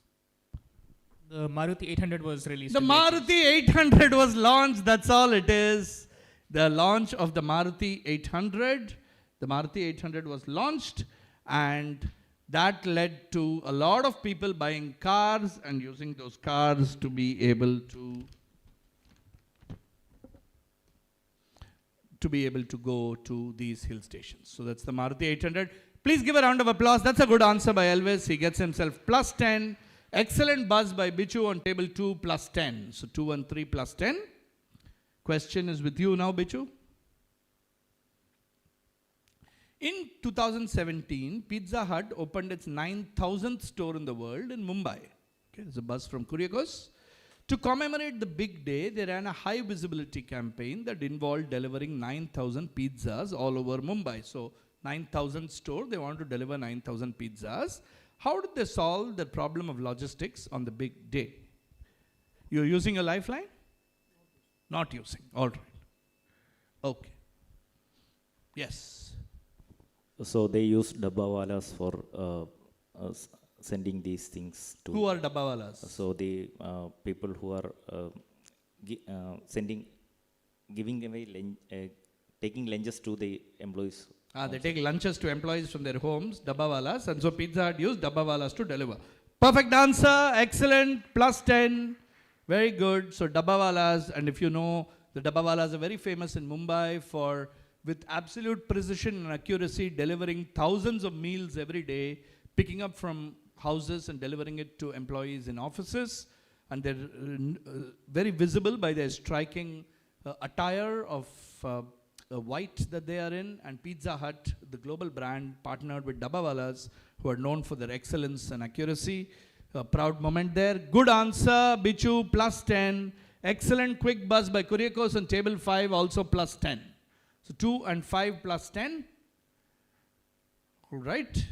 The Maruti 800 was released. The Maruti 800 was launched. That's all it is. The launch of the Maruti 800. The Maruti 800 was launched, and That led to a lot of people buying cars and using those cars to be able to go to these hill stations. So that's the Maruti 800. Please give a round of applause. That's a good answer by Elvis. He gets himself plus 10. Excellent buzz by Bichu on table 2 plus 10. So 2 and 3 plus 10. Question is with you now, Bichu. In 2017, Pizza Hut opened its 9,000th store in the world in Mumbai. Okay, there's a buzz from Kuriakos. To commemorate the big day, they ran a high visibility campaign that involved delivering 9,000 pizzas all over Mumbai. So 9,000 store, they want to deliver 9,000 pizzas. How did they solve the problem of logistics on the big day? You're using a lifeline? Not using. All right. Okay. Yes. So they use dabbawalas for sending these things to. Who are dabbawalas? So the people who are giving away, taking lunches to the employees. They take lunches to employees from their homes, dabbawalas, and so Pizza Hut used dabbawalas to deliver. Perfect answer, excellent, plus 10, very good. So dabbawalas, and if you know, the dabbawalas are very famous in Mumbai for, with absolute precision and accuracy, delivering thousands of meals every day, picking up from houses and delivering it to employees in offices. And they're very visible by their striking attire of white that they are in. And Pizza Hut, the global brand, partnered with dabbawalas, who are known for their excellence and accuracy. A proud moment there. Good answer, Bichu, plus 10. Excellent quick buzz by Kuriakos on table 5, also plus 10. So 2 and 5 plus 10. All right.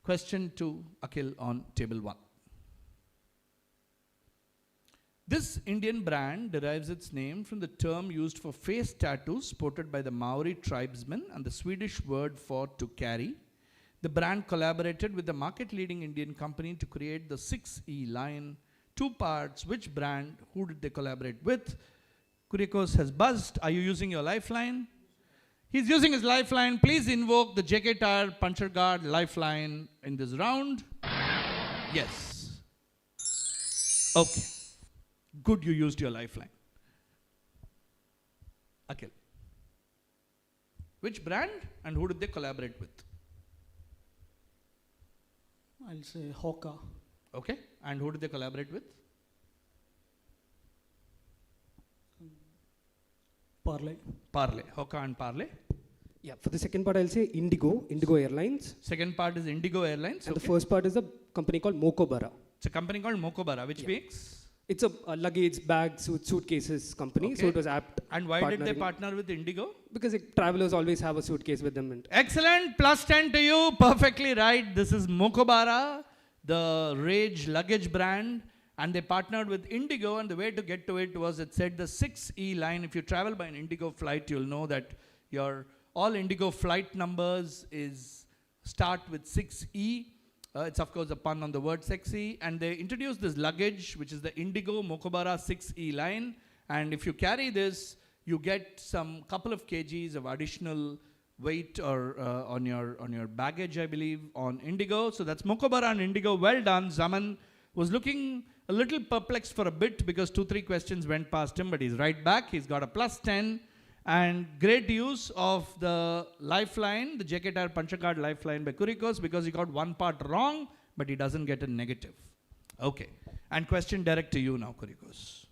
Question to Akhil on table 1. This Indian brand derives its name from the term used for face tattoos sported by the Maori tribesmen and the Swedish word for to carry. The brand collaborated with the market-leading Indian company to create the 6E line. 2 parts. Which brand? Who did they collaborate with? Kuriakos has buzzed. Are you using your lifeline? He's using his lifeline. Please invoke the JK Tire Puncher Guard lifeline in this round. Yes. Okay. Good, you used your lifeline. Akhil. Which brand and who did they collaborate with? I'll say Hoka. Okay. And who did they collaborate with? Parley. Parley. Hoka and Parley. Yeah, for the second part, I'll say Indigo Airlines. Second part is Indigo Airlines. And the first part is a company called Mokobara. It's a company called Mokobara, which makes? It's a luggage, bags, suitcases company. Okay. So it was apt. And why did they partner with Indigo? Because travelers always have a suitcase with them. Excellent. Plus 10 to you. Perfectly right. This is Mokobara, the Rage luggage brand. And they partnered with Indigo. And the way to get to it was, it said the 6E line. If you travel by an Indigo flight, you'll know that your all Indigo flight numbers start with 6E. It's of course a pun on the word sexy. And they introduced this luggage, which is the Indigo Mokobara 6E line. And if you carry this, you get some couple of kgs of additional weight or on your baggage, I believe, on Indigo. So that's Mokobara and Indigo. Well done. Zaman was looking a little perplexed for a bit because 2-3 questions went past him, but he's right back. He's got a plus 10. And great use of the lifeline, the JK Tire Puncher Guard lifeline by Kuriakos, because he got one part wrong, but he doesn't get a negative. Okay. And question direct to you now, Kuriakos.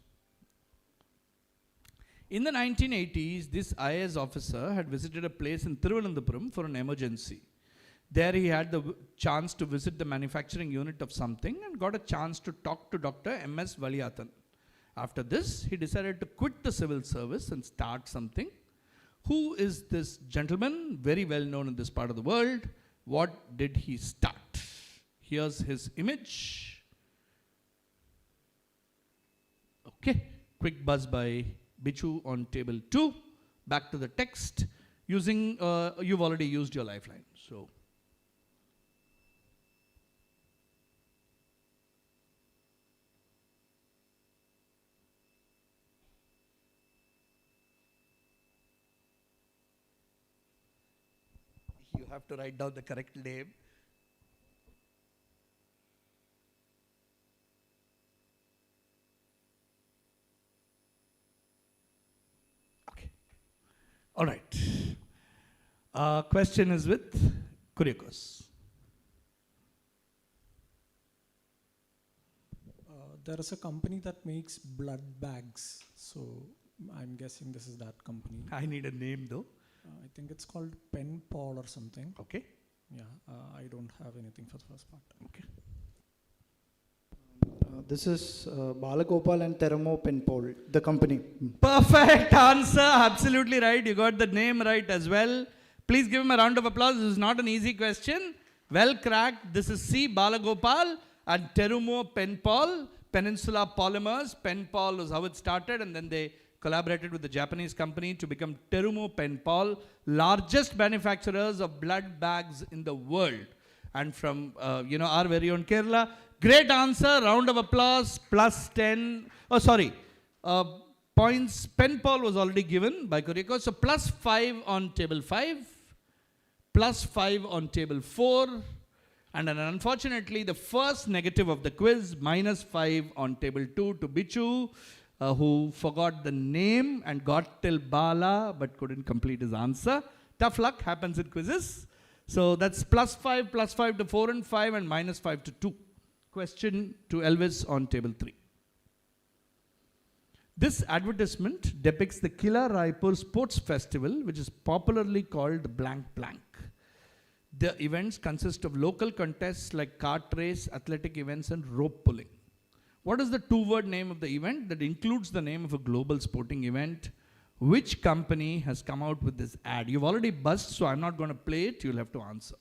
In the 1980s, this IAS officer had visited a place in Thiruvananthapuram for an emergency. There he had the chance to visit the manufacturing unit of something and got a chance to talk to Dr. M.S. Valiyathan. After this, he decided to quit the civil service and start something. Who is this gentleman? Very well known in this part of the world. What did he start? Here's his image. Okay. Quick buzz by Bichu on table 2. Back to the text. Using, you've already used your lifeline. So. You have to write down the correct name. All right. Question is with Kuriakos. There is a company that makes blood bags. So I'm guessing this is that company. I need a name though. I think it's called Pen Paul or something. Okay. Yeah, I don't have anything for the first part. Okay. This is Balagopal and Teramo Penpol, the company. Perfect answer. Absolutely right. You got the name right as well. Please give him a round of applause. This is not an easy question. Well cracked. This is C. Balagopal and Terumo Penpal. Peninsula Polymers. Penpal was how it started, and then they collaborated with the Japanese company to become Terumo Penpal, largest manufacturers of blood bags in the world. And from, our very own Kerala. Great answer. Round of applause. Plus 10. Oh, sorry. Points. Penpal was already given by Kuriakos. So plus 5 on table 5. Plus 5 on table 4. And then unfortunately, the first negative of the quiz, minus 5 on table 2 to Bichu, who forgot the name and got till Bala but couldn't complete his answer. Tough luck happens in quizzes. So that's plus 5 to 4 and 5 and minus 5 to 2. Question to Elvis on table 3. This advertisement depicts the Kila Raipur Sports Festival, which is popularly called blank blank. The events consist of local contests like kart race, athletic events, and rope pulling. What is the two-word name of the event that includes the name of a global sporting event? Which company has come out with this ad? You've already buzzed, so I'm not going to play it. You'll have to answer.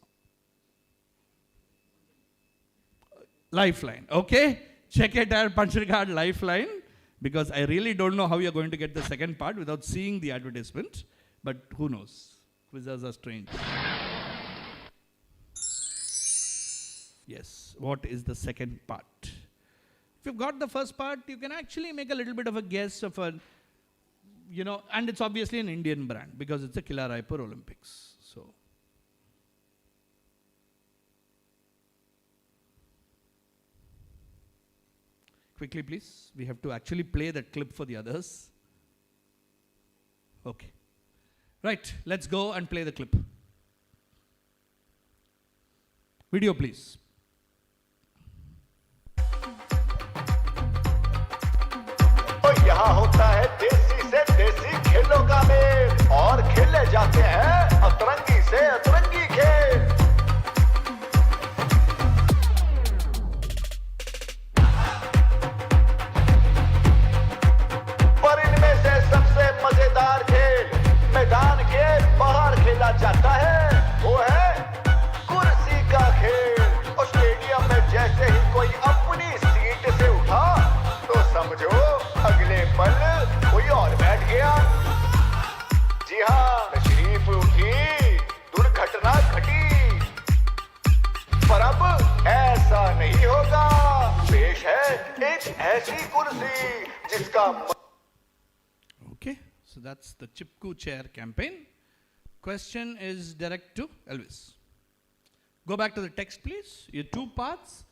Lifeline. Okay? Check it out, puncher card Lifeline. Because I really don't know how you're going to get the second part without seeing the advertisement. But who knows? Quizzes are strange. Yes. What is the second part? If you've got the first part, you can actually make a little bit of a guess of a, and it's obviously an Indian brand because it's a Kila Raipur Olympics. So, quickly please. We have to actually play that clip for the others. Okay. Right. Let's go and play the clip. Video please. यहाँ होता है देसी से देसी खेलों का mail और खेले जाते हैं अतरंगी से अतरंगी खेल पर इनमें से सबसे मजेदार खेल मैदान के बाहर खेला जाता है वो है कुर्सी का खेल और स्टेडियम में जैसे ही कोई अपनी सीट से उठा तो समझो अगले पल कोई और बैठ गया जी हाँ तशरीफ उठी दुर्घटना घटी पर अब ऐसा नहीं होगा पेश है एक ऐसी कुर्सी जिसका Okay, so that's the Chipku chair campaign. Question is direct to Elvis. Go back to the text please. Your two parts.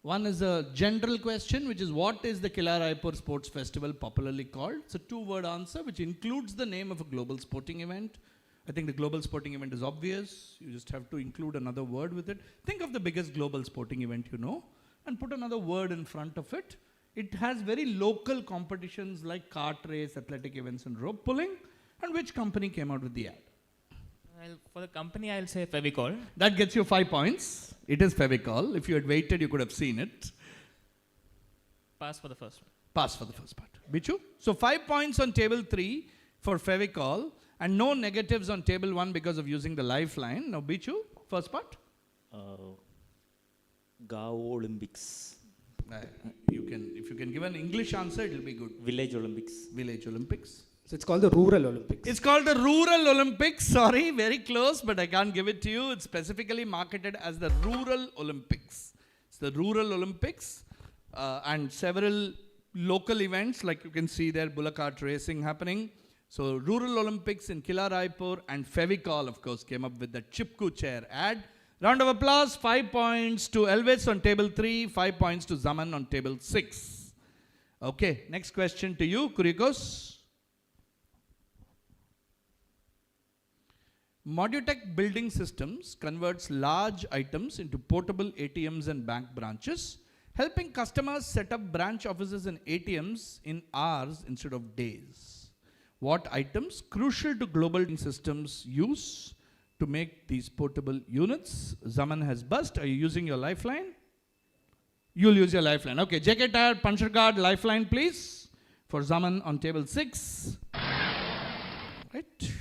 One is a general question, which is what is the Kila Raipur Sports Festival popularly called? It's a two-word answer, which includes the name of a global sporting event. I think the global sporting event is obvious. You just have to include another word with it. Think of the biggest global sporting event you know, and put another word in front of it. It has very local competitions like kart race, athletic events, and rope pulling. And which company came out with the ad? For the company, I'll say Fevicol. That gets you 5 points. It is Fevicol. If you had waited, you could have seen it. Pass for the first one. Pass for the first part. Bichu? So 5 points on table 3 for Fevicol and no negatives on table 1 because of using the lifeline. Now Bichu, first part. Gao Olympics. If you can give an English answer, it will be good. Village Olympics. Village Olympics. So it's called the Rural Olympics. It's called the Rural Olympics. Sorry, very close, but I can't give it to you. It's specifically marketed as the Rural Olympics. It's the Rural Olympics and several local events, like you can see there, bullock cart racing happening. So Rural Olympics in Kila Raipur and Fevicol, of course, came up with the Chipku chair ad. Round of applause. 5 points to Elvis on table 3, 5 points to Zaman on table 6. Okay, next question to you, Kuriakos. Modutech Building Systems converts large items into portable ATMs and bank branches, helping customers set up branch offices and ATMs in hours instead of days. What items crucial to global building systems use to make these portable units? Zaman has bust. Are you using your lifeline? You'll use your lifeline. Okay, JK Tire, Puncher Guard, lifeline please. For Zaman on table 6. Right.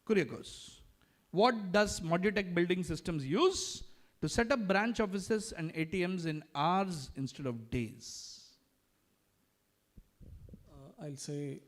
Kuriakos. What does Modutech Building Systems use to set up branch offices and ATMs in hours instead of days? I'll say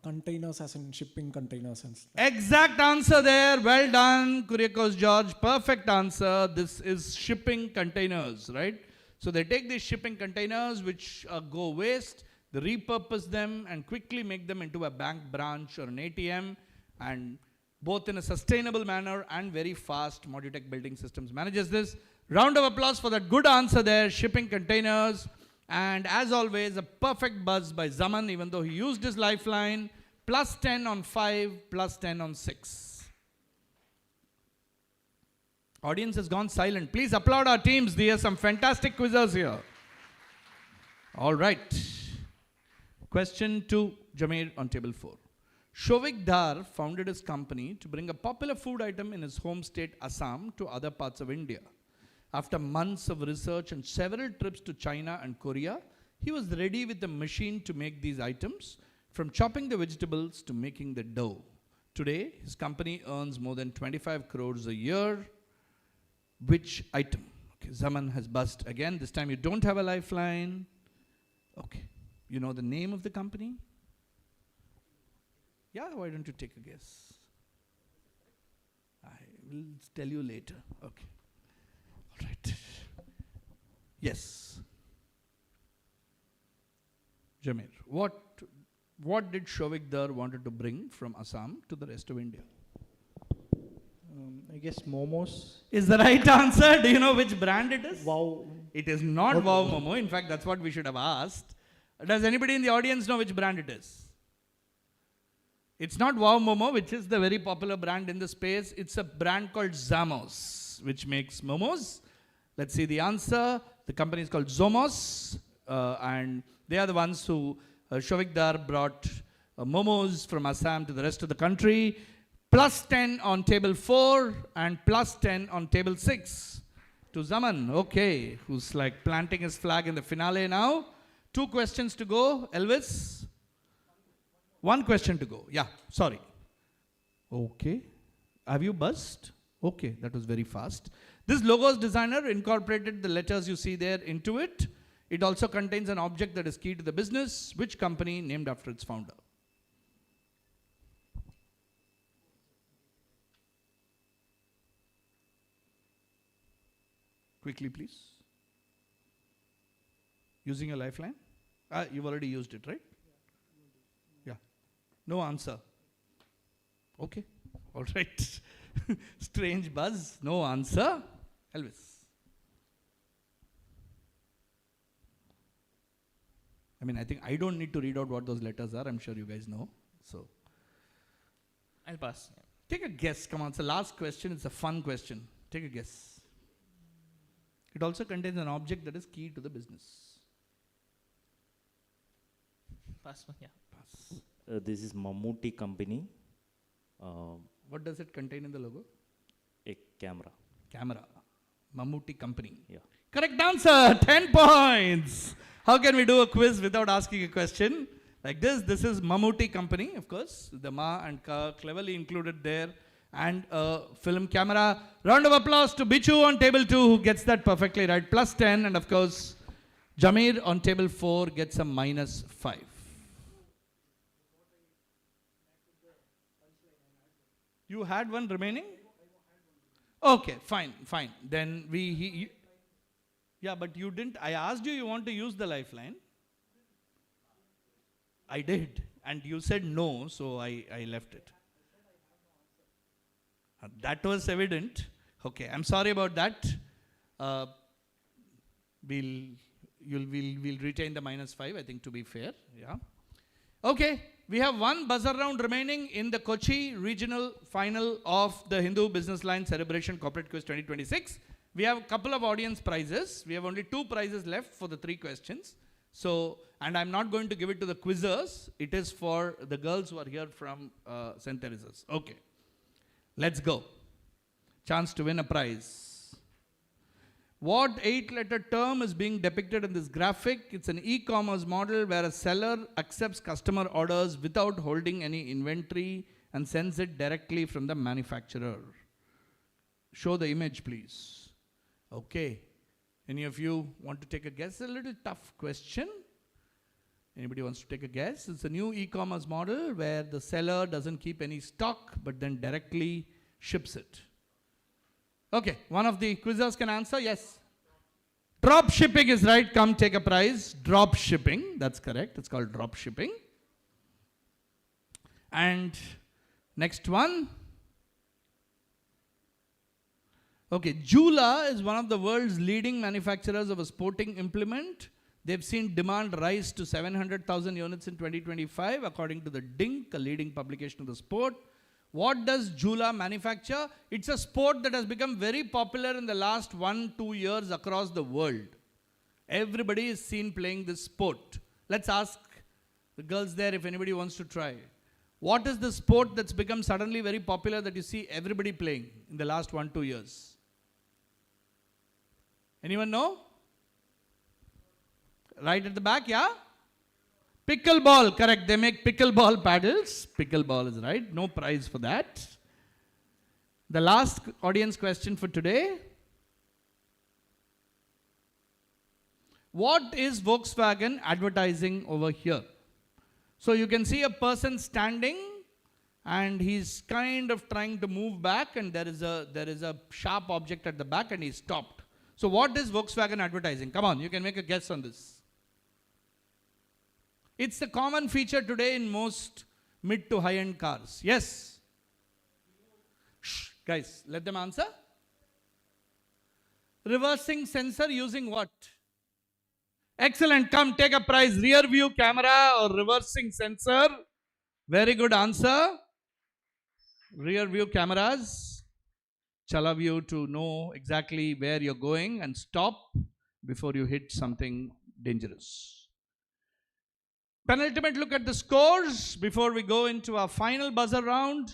containers, as in shipping containers and stuff. Exact answer there. Well done, Kuriakos George. Perfect answer. This is shipping containers, right? So they take these shipping containers which go waste, they repurpose them and quickly make them into a bank branch or an ATM, and both in a sustainable manner and very fast. Modutech Building Systems manages this. Round of applause for that good answer there, shipping containers. And as always, a perfect buzz by Zaman, even though he used his lifeline. Plus 10 on 5, plus 10 on 6. Audience has gone silent. Please applaud our teams. There are some fantastic quizzers here. All right. Question to Jameer on table 4. Shovik Dar founded his company to bring a popular food item in his home state Assam to other parts of India. After months of research and several trips to China and Korea, he was ready with a machine to make these items, from chopping the vegetables to making the dough. Today, his company earns more than 25 crores a year. Which item? Okay, Zaman has bust again. This time you don't have a lifeline. Okay. You know the name of the company? Yeah, why don't you take a guess? I will tell you later. Okay. All right. Yes. Jameer, what did Shovik Dar wanted to bring from Assam to the rest of India? I guess momos. Is the right answer. Do you know which brand it is? Wow. It is not Wow Momo. In fact, that's what we should have asked. Does anybody in the audience know which brand it is? It's not Wow Momo, which is the very popular brand in the space. It's a brand called Zamos, which makes momos. Let's see the answer. The company is called Zomos, and they are the ones who Shovik Dar brought momos from Assam to the rest of the country. Plus 10 on table 4 and plus 10 on table 6 to Zaman. Okay, who's like planting his flag in the finale now. 2 questions to go. Elvis? 1 question to go. Yeah, sorry. Okay. Have you buzzed? Okay, that was very fast. This logo's designer incorporated the letters you see there into it. It also contains an object that is key to the business. Which company named after its founder? Quickly, please. Using a lifeline? You've already used it, right? Yeah. No answer. Okay. All right. Strange buzz. No answer. Elvis. I mean, I think I don't need to read out what those letters are. I'm sure you guys know. So, I'll pass. take a guess. Come on. It's the last question. It's a fun question. Take a guess. It also contains an object that is key to the business. Pass. Yeah. Pass. This is Mammootty company. What does it contain in the logo? A camera. Camera. Mammootty company. Yeah. Correct answer. 10 points. How can we do a quiz without asking a question? Like this. This is Mammootty company, of course. The Ma and Ka cleverly included there. And a film camera. Round of applause to Bichu on table 2 who gets that perfectly right. Plus 10. And of course, Jameer on table 4 gets a minus 5. You had one remaining? Okay, fine. Then yeah, but you didn't. I asked you want to use the lifeline. I did. And you said no, so I left it. That was evident. Okay, I'm sorry about that. We'll retain the minus 5, I think, to be fair. Yeah. Okay, we have one buzzer round remaining in the Kochi regional final of the Hindu BusinessLine Cerebration Corporate Quiz 2026. We have a couple of audience prizes. We have only 2 prizes left for the 3 questions. So, and I'm not going to give it to the quizzers. It is for the girls who are here from St. Teresa's. Okay. Let's go. Chance to win a prize. What 8-letter term is being depicted in this graphic? It's an e-commerce model where a seller accepts customer orders without holding any inventory and sends it directly from the manufacturer. Show the image, please. Okay. Any of you want to take a guess? A little tough question. Anybody wants to take a guess? It's a new e-commerce model where the seller doesn't keep any stock but then directly ships it. Okay, one of the quizzers can answer. Yes. Drop shipping is right. Come take a prize. Drop shipping. That's correct. It's called drop shipping. And next one. Okay, Jula is one of the world's leading manufacturers of a sporting implement. They've seen demand rise to 700,000 units in 2025, according to the Dink, a leading publication of the sport. What does Jula manufacture? It's a sport that has become very popular in the last 1-2 years across the world. Everybody is seen playing this sport. Let's ask the girls there if anybody wants to try. What is the sport that's become suddenly very popular that you see everybody playing in the last 1-2 years? Anyone know? Right at the back, yeah? Pickleball, correct. They make pickleball paddles. Pickleball is right. No prize for that. The last audience question for today. What is Volkswagen advertising over here? So you can see a person standing and he's kind of trying to move back, and there is a sharp object at the back and he's stopped. So what is Volkswagen advertising? Come on, you can make a guess on this. It's a common feature today in most mid to high-end cars. Yes? Shh, guys, let them answer. Reversing sensor using what? Excellent. Come take a prize. Rear view camera or reversing sensor. Very good answer. Rear view cameras allow you to know exactly where you're going and stop before you hit something dangerous. Penultimate look at the scores before we go into our final buzzer round.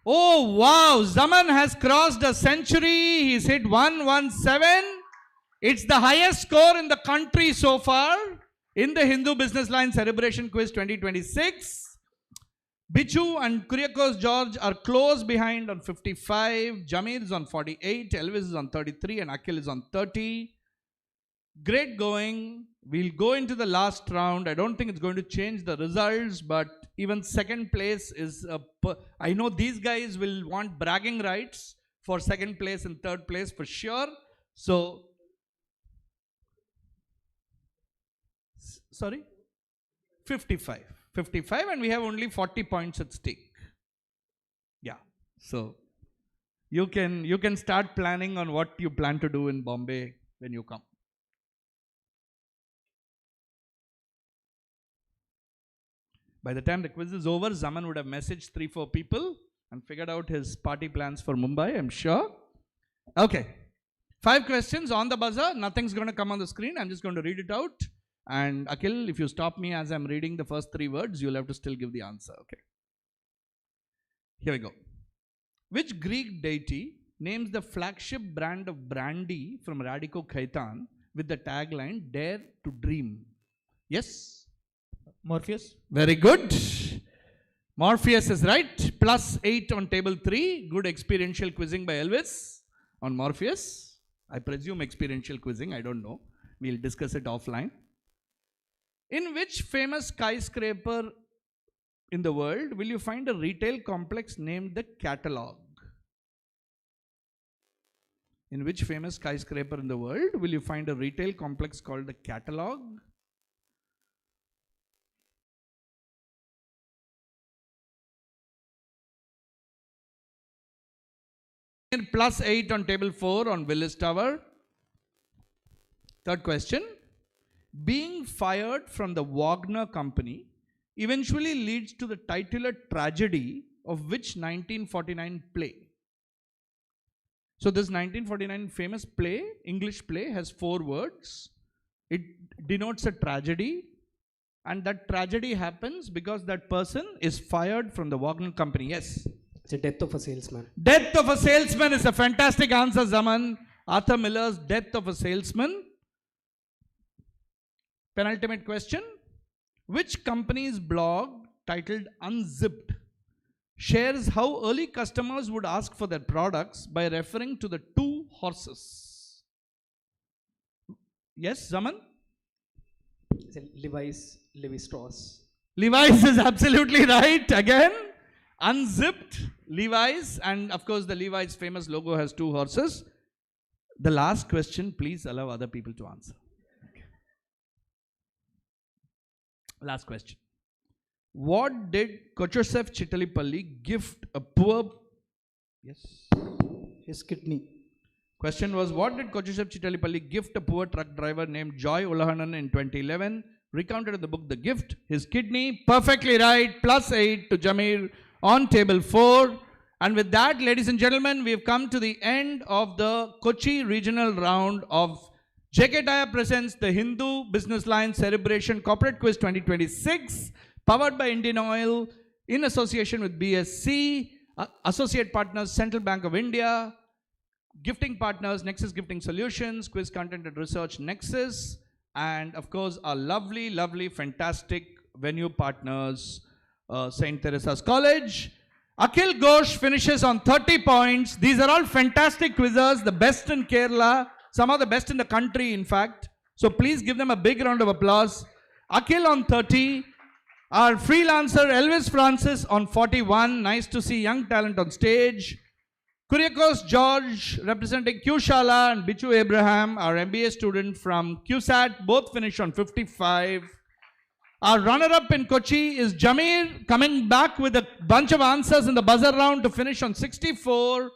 Oh wow, Zaman has crossed a century. He's hit 117. It's the highest score in the country so far in the Hindu BusinessLine Cerebration Quiz 2026. Bichu and Kuriakos George are close behind on 55. Jamir is on 48. Elvis is on 33 and Akhil is on 30. Great going. We'll go into the last round. I don't think it's going to change the results, but even second place is I know these guys will want bragging rights for second place and third place for sure. So, sorry? 55. 55, and we have only 40 points at stake. Yeah. So, you can start planning on what you plan to do in Bombay when you come. By the time the quiz is over, Zaman would have messaged 3-4 people and figured out his party plans for Mumbai, I'm sure. Okay. 5 questions on the buzzer. Nothing's going to come on the screen. I'm just going to read it out. And Akhil, if you stop me as I'm reading the first 3 words, you'll have to still give the answer. Okay. Here we go. Which Greek deity names the flagship brand of brandy from Radico Khaitan with the tagline, Dare to Dream? Yes? Morpheus. Very good. Morpheus is right. +8 on table 3. Good experiential quizzing by Elvis on Morpheus. I presume experiential quizzing. I don't know. We'll discuss it offline. In which famous skyscraper in the world will you find a retail complex named the Catalog? In which famous skyscraper in the world will you find a retail complex called the Catalog? +8 on table 4 on Willis Tower. Third question. Being fired from the Wagner company eventually leads to the titular tragedy of which 1949 play? So this 1949 famous play, English play, has 4 words. It denotes a tragedy, and that tragedy happens because that person is fired from the Wagner company. Yes? It's a death of a salesman. Death of a salesman is a fantastic answer, Zaman. Arthur Miller's Death of a Salesman. Penultimate question. Which company's blog titled Unzipped shares how early customers would ask for their products by referring to the 2 horses? Yes, Zaman? It's a Levi Strauss. Levi's is absolutely right. Again, Unzipped, Levi's, and of course the Levi's famous logo has 2 horses. The last question, please allow other people to answer. Last question. What did Kochosef Chittalipalli gift a poor... Yes? His kidney. Question was, what did Kochosef Chittalipalli gift a poor truck driver named Joy Ulahanan in 2011? Recounted in the book The Gift. His kidney. Perfectly right. +8 to Jamir on table 4. And with that, ladies and gentlemen, we have come to the end of the Kochi regional round of JK Tyre presents the Hindu BusinessLine Cerebration Corporate Quiz 2026, powered by Indian Oil, in association with BSC, associate partners Central Bank of India, gifting partners Nexus Gifting Solutions, quiz content and research Nexus, and of course our lovely, fantastic venue partners, St. Teresa's College. Akhil Ghosh finishes on 30 points. These are all fantastic quizzers, the best in Kerala, some of the best in the country, in fact. So please give them a big round of applause. Akhil on 30. Our freelancer Elvis Francis on 41. Nice to see young talent on stage. Kuriakos George representing Q Shala and Bichu Abraham, our MBA student from QSAT, both finish on 55. Our runner-up in Kochi is Jamir, coming back with a bunch of answers in the buzzer round to finish on 64.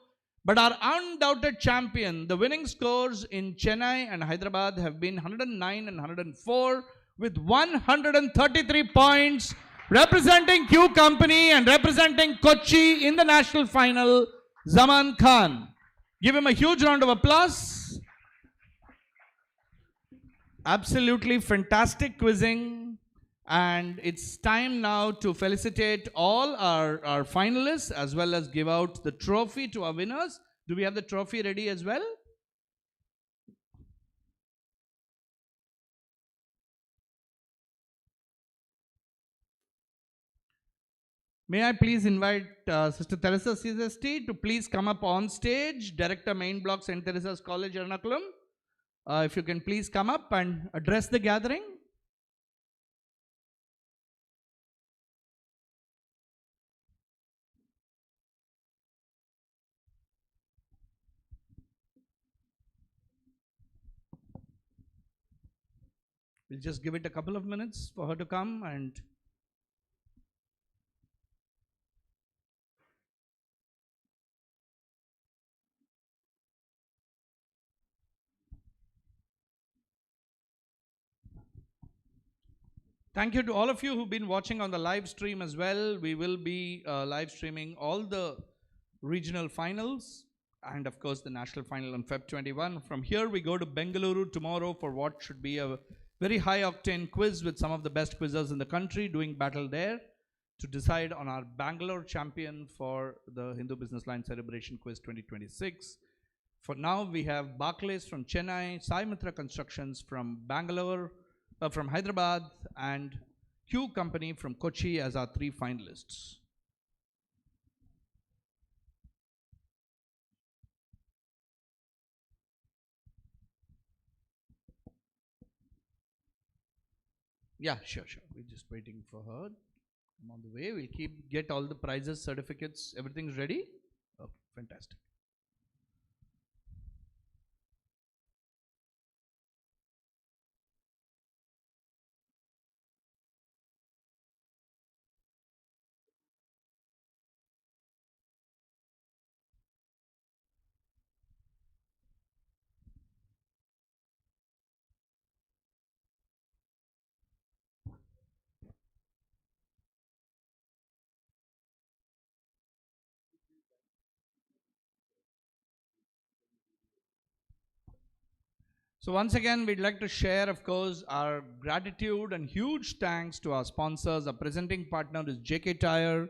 But our undoubted champion, the winning scores in Chennai and Hyderabad have been 109 and 104 with 133 points, representing Q Company and representing Kochi in the national final, Zaman Khan. Give him a huge round of applause. Absolutely fantastic quizzing. And it's time now to felicitate all our finalists as well as give out the trophy to our winners. Do we have the trophy ready as well? May I please invite Sister Teresa CST to please come up on stage, Director Main Block, St. Teresa's College, Ernakulam. If you can please come up and address the gathering. We'll just give it a couple of minutes for her to come and thank you to all of you who've been watching on the live stream as well. We will be live streaming all the regional finals and of course the national final on Feb 21. From here we go to Bengaluru tomorrow for what should be a very high octane quiz with some of the best quizzers in the country doing battle there to decide on our Bangalore champion for the Hindu BusinessLine Cerebration Quiz 2026. For now, we have Barclays from Chennai, Sai Mitra Constructions from Bangalore, from Hyderabad, and Q Company from Kochi as our 3 finalists. Yeah, sure. We're just waiting for her. I'm on the way. We'll get all the prizes, certificates, everything's ready. Okay, fantastic. So once again, we'd like to share, of course, our gratitude and huge thanks to our sponsors. Our presenting partner is JK Tire.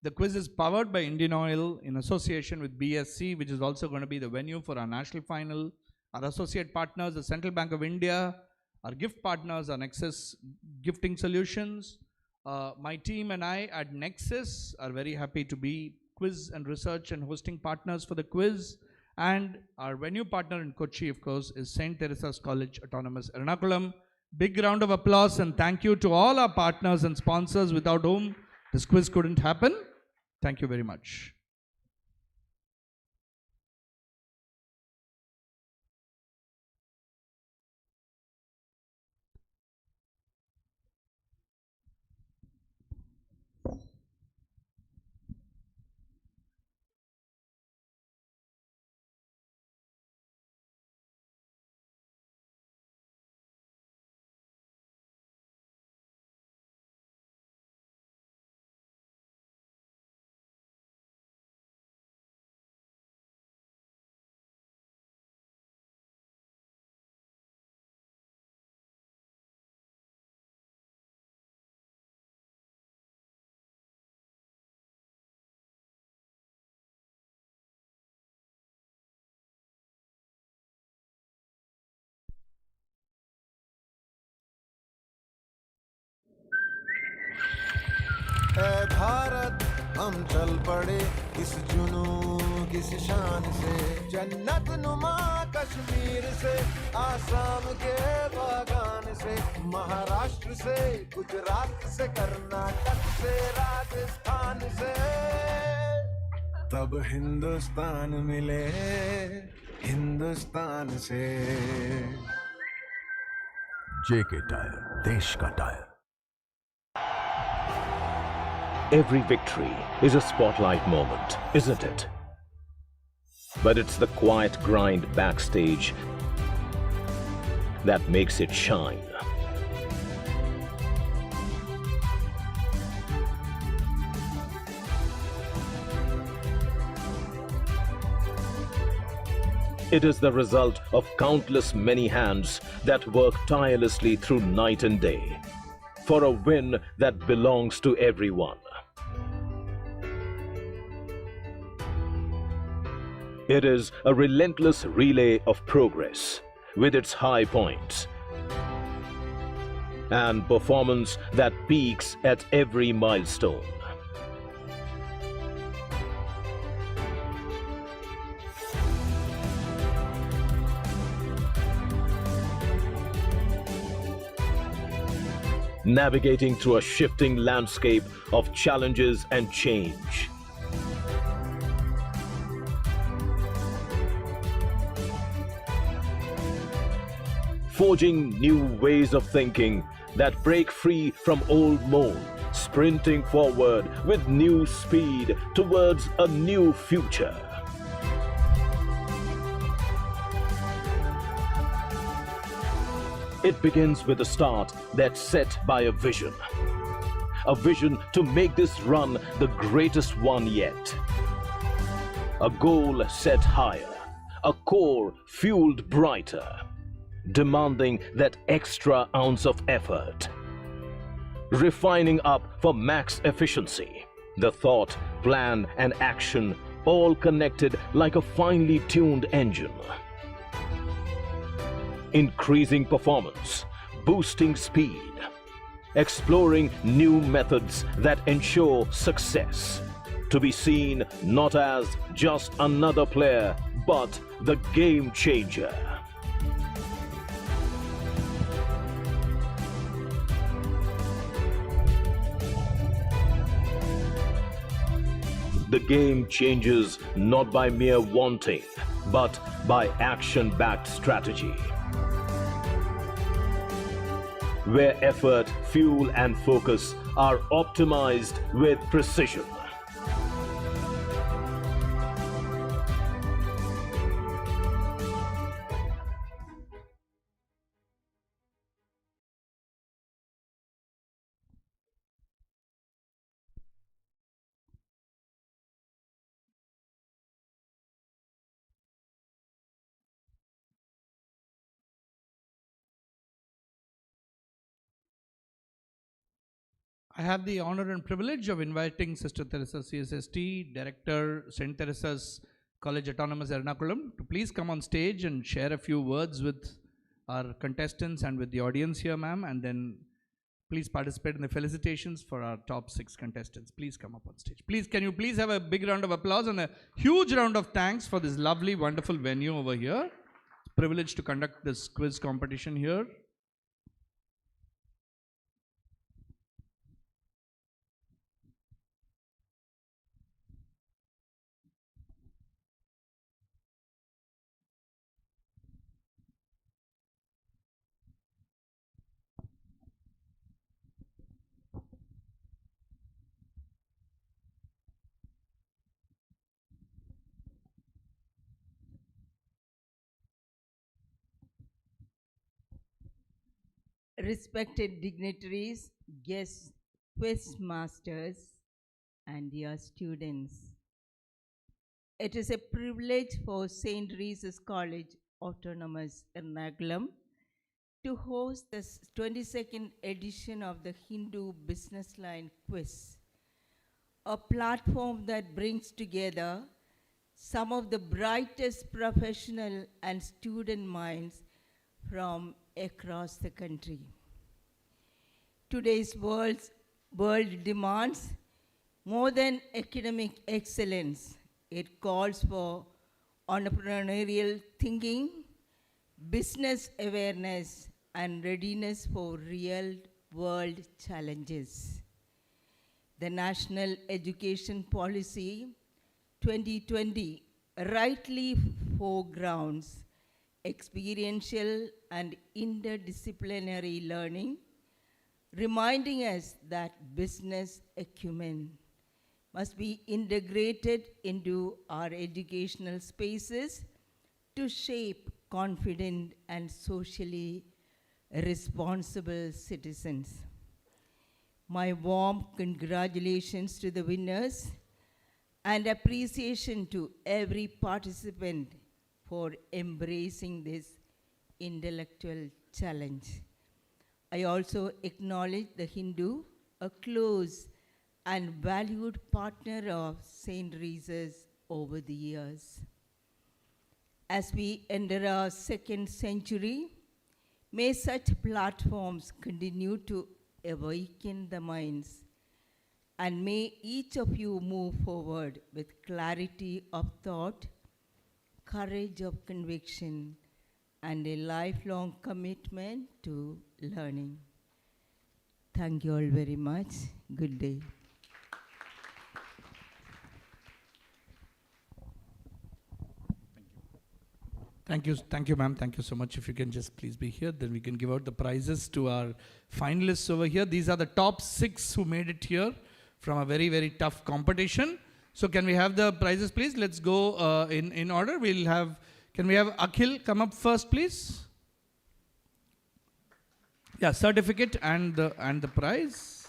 The quiz is powered by Indian Oil in association with BSC, which is also going to be the venue for our national final. Our associate partners, the Central Bank of India. Our gift partners are Nexus Gifting Solutions. My team and I at Nexus are very happy to be quiz and research and hosting partners for the quiz. And our venue partner in Kochi, of course, is St. Teresa's College Autonomous Ernakulam. Big round of applause and thank you to all our partners and sponsors without whom this quiz couldn't happen. Thank you very much. है भारत हम चल पड़े इस जुनून किस शान से जन्नत नुमा कश्मीर से आसाम के बागान से महाराष्ट्र से गुजरात से कर्नाटक से राजस्थान से तब हिंदुस्तान मिले हिंदुस्तान से जेके टायर देश का tyre Every victory is a spotlight moment, isn't it? But it's the quiet grind backstage that makes it shine. It is the result of countless many hands that work tirelessly through night and day for a win that belongs to everyone. It is a relentless relay of progress with its high points and performance that peaks at every milestone. Navigating through a shifting landscape of challenges and change. Forging new ways of thinking that break free from old mold, sprinting forward with new speed towards a new future. It begins with a start that's set by a vision. A vision to make this run the greatest one yet. A goal set higher, a core fueled brighter, demanding that extra ounce of effort. Refining up for max efficiency. The thought, plan, and action all connected like a finely tuned engine. Increasing performance, boosting speed, exploring new methods that ensure success. To be seen not as just another player, but the game changer. The game changes not by mere wanting, but by action-backed strategy. Where effort, fuel, and focus are optimized with precision. I have the honor and privilege of inviting Sister Teresa CSST, Director, St. Teresa's College Autonomous Ernakulam, to please come on stage and share a few words with our contestants and with the audience here, ma'am, and then please participate in the felicitations for our top 6 contestants. Please come up on stage. Please, can you please have a big round of applause and a huge round of thanks for this lovely, wonderful venue over here. Privileged to conduct this quiz competition here. Respected dignitaries, guests, quiz masters, and dear students. It is a privilege for St. Teresa's College Autonomous Ernakulam to host the 22nd edition of the Hindu BusinessLine quiz, a platform that brings together some of the brightest professional and student minds from across the country. Today's world demands more than academic excellence. It calls for entrepreneurial thinking, business awareness, and readiness for real-world challenges. The National Education Policy 2020 rightly foregrounds experiential and interdisciplinary learning, reminding us that business acumen must be integrated into our educational spaces to shape confident and socially responsible citizens. My warm congratulations to the winners and appreciation to every participant for embracing this intellectual challenge. I also acknowledge the Hindu, a close and valued partner of St. Teresa's over the years. As we enter our 2nd century, may such platforms continue to awaken the minds, and may each of you move forward with clarity of thought, courage of conviction, and a lifelong commitment to learning. Thank you all very much. Good day. Thank you, ma'am. Thank you so much. If you can just please be here, then we can give out the prizes to our finalists over here. These are the top 6 who made it here from a very, very tough competition. So can we have the prizes, please? Let's go in order. Can we have Akhil come up first, please? Yeah, certificate and the prize.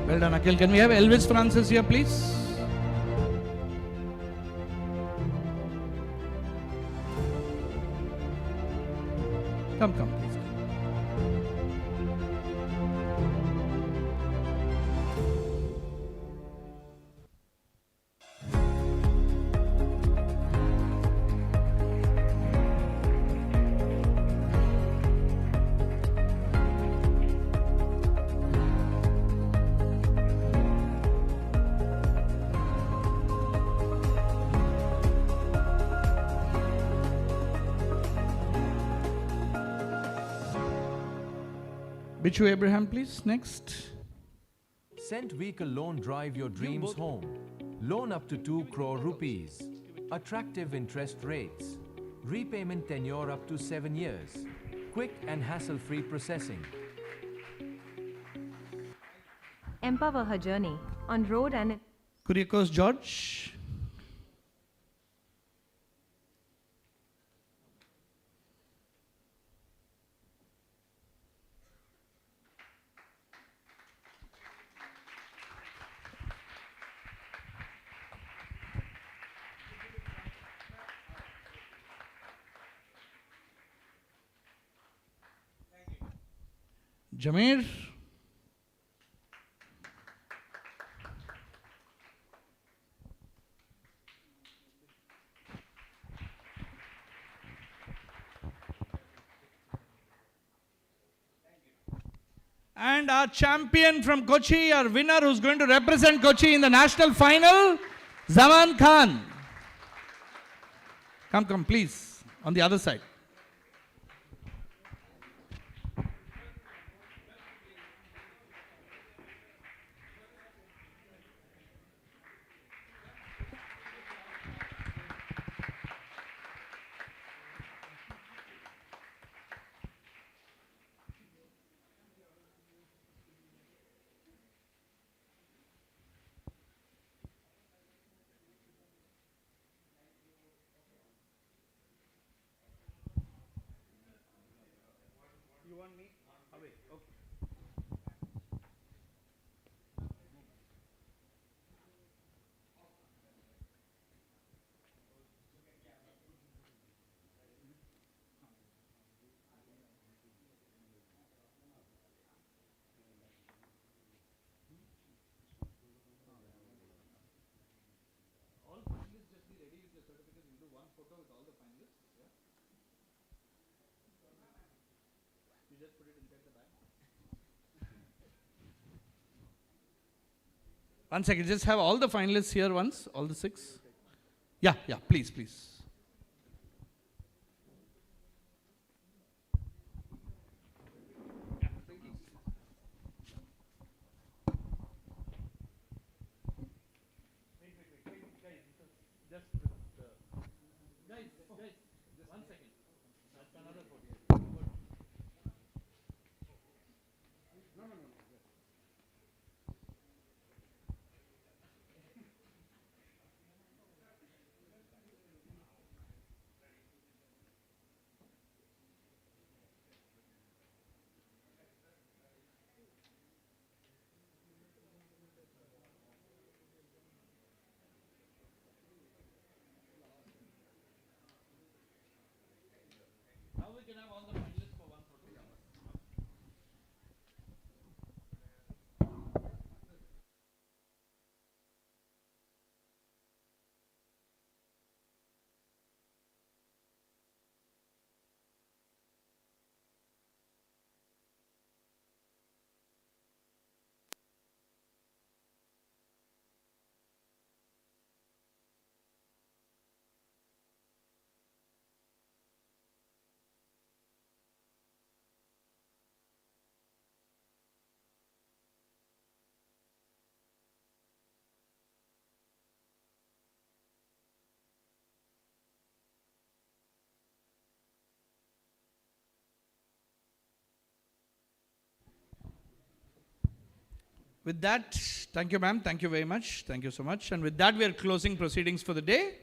Well done, Akhil. Can we have Elvis Francis here, please? Come, please. Bichu Abraham, please. Next. Cent Vehicle Loan Drive Your Dreams Home. Loan up to 2 crore rupees. Attractive interest rates. Repayment tenure up to 7 years. Quick and hassle-free processing. Empower her journey on road and Kuriakose George. Jameer. And our champion from Kochi, our winner who's going to represent Kochi in the national final, Zaman Khan. Come, please, on the other side. You want me away? Okay. All finalists just be ready with your certificates. We'll do one photo with all the finalists. Yeah. You just put it inside the bag. One second, just have all the finalists here once, all the 6. Yeah, please. Guys, just 1 second. That's another photo. No. Now we can have all the finalists for one photo. With that, thank you, ma'am. Thank you very much. Thank you so much. And with that, we are closing proceedings for the day.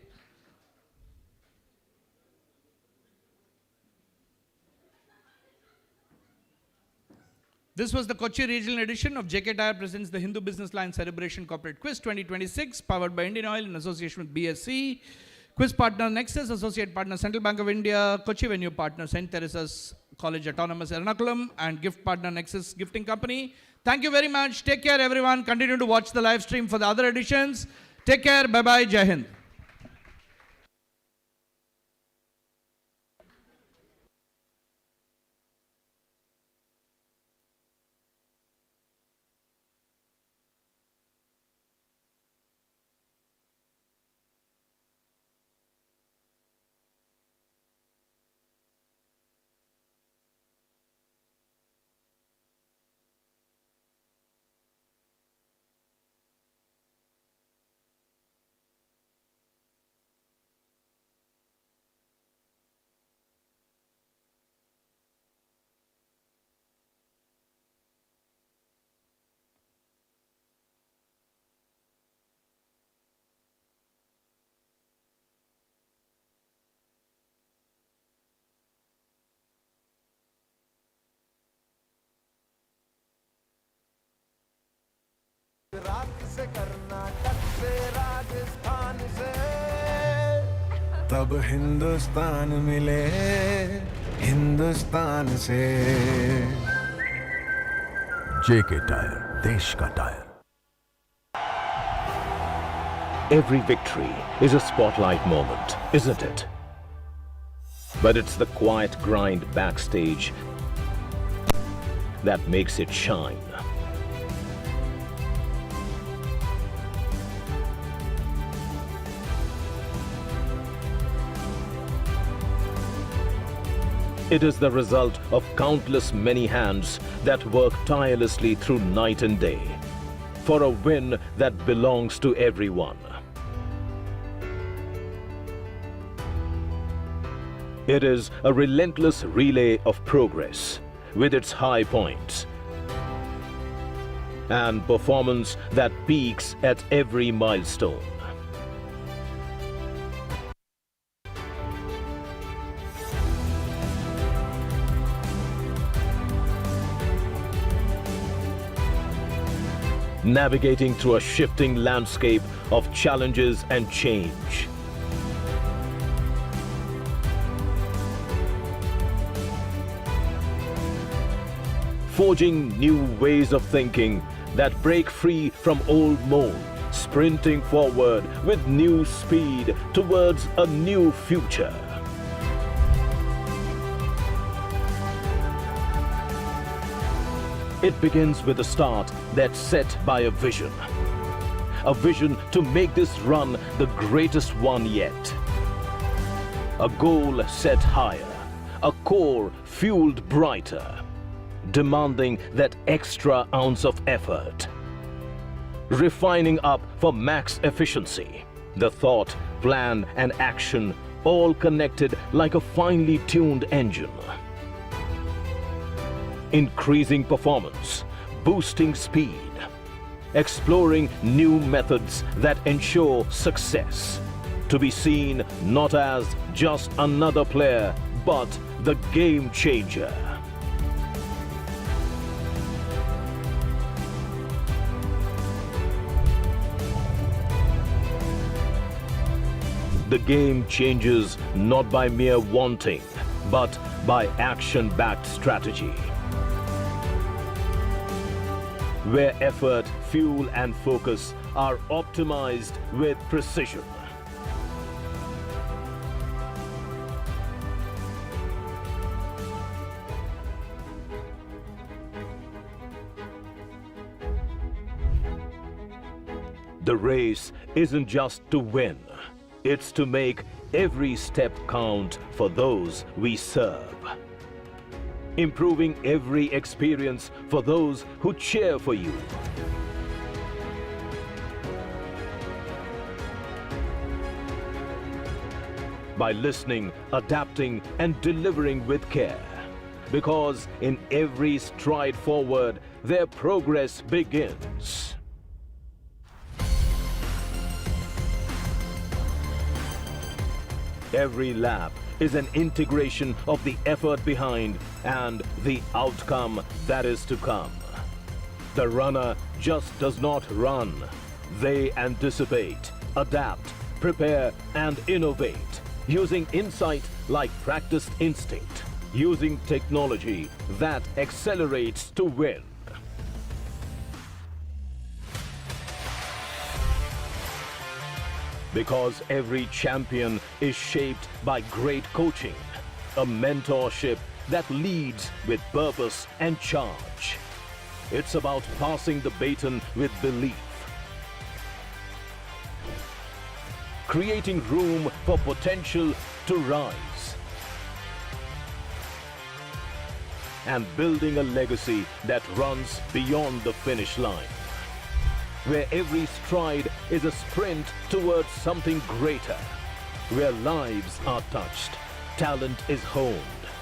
This was the Kochi regional edition of JK Tyre presents the Hindu BusinessLine Cerebration Corporate Quiz 2026, powered by Indian Oil in association with BSC. Quiz partner Nexus, associate partner Central Bank of India, Kochi venue partner St. Teresa's College Autonomous Ernakulam, and gift partner Nexus Gifting Company. Thank you very much. Take care, everyone. Continue to watch the live stream for the other editions. Take care. Bye-bye. Jai Hind. Gujarat से कर्नाटक से राजस्थान से तब हिंदुस्तान मिले हिंदुस्तान से। जेके tyre, देश का tyre. Every victory is a spotlight moment, isn't it? But it's the quiet grind backstage that makes it shine. It is the result of countless many hands that work tirelessly through night and day for a win that belongs to everyone. It is a relentless relay of progress with its high points and performance that peaks at every milestone. Navigating through a shifting landscape of challenges and change. Forging new ways of thinking that break free from old mold, sprinting forward with new speed towards a new future. It begins with a start that's set by a vision. A vision to make this run the greatest one yet. A goal set higher, a core fueled brighter, demanding that extra ounce of effort. Refining up for max efficiency. The thought, plan and action all connected like a finely tuned engine. Increasing performance, boosting speed, exploring new methods that ensure success. To be seen not as just another player, but the game changer. The game changes not by mere wanting, but by action-backed strategy. Where effort, fuel and focus are optimized with precision. The race isn't just to win, it's to make every step count for those we serve. Improving every experience for those who cheer for you. By listening, adapting and delivering with care. Because in every stride forward, their progress begins. Every lap is an integration of the effort behind and the outcome that is to come. The runner just does not run. They anticipate, adapt, prepare and innovate, using insight like practiced instinct, using technology that accelerates to win. Because every champion is shaped by great coaching, a mentorship that leads with purpose and charge. It's about passing the baton with belief, creating room for potential to rise, and building a legacy that runs beyond the finish line. Where every stride is a sprint towards something greater, where lives are touched, talent is honed,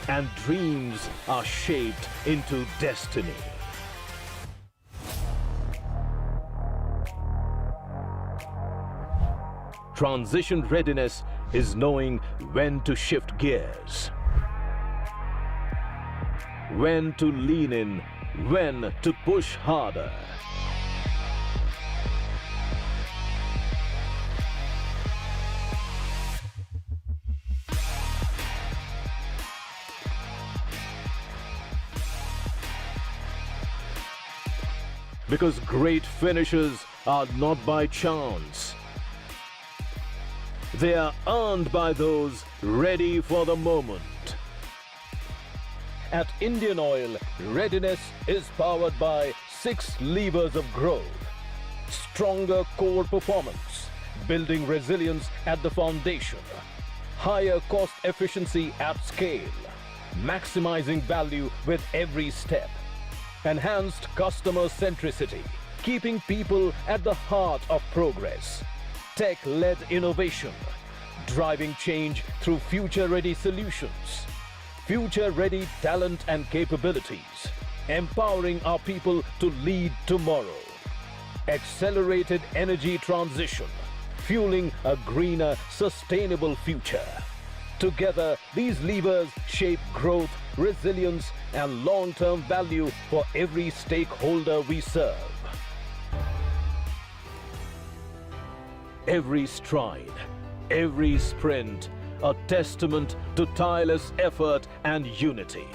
and dreams are shaped into destiny. Transition readiness is knowing when to shift gears, when to lean in, when to push harder. Because great finishes are not by chance. They are earned by those ready for the moment. At Indian Oil, readiness is powered by 6 levers of growth. Stronger core performance, building resilience at the foundation. Higher cost efficiency at scale, maximizing value with every step. Enhanced customer centricity, keeping people at the heart of progress. Tech-led innovation, driving change through future-ready solutions. Future-ready talent and capabilities, empowering our people to lead tomorrow. Accelerated energy transition, fueling a greener, sustainable future. Together, these levers shape growth, resilience, and long-term value for every stakeholder we serve. Every stride, every sprint, a testament to tireless effort and unity.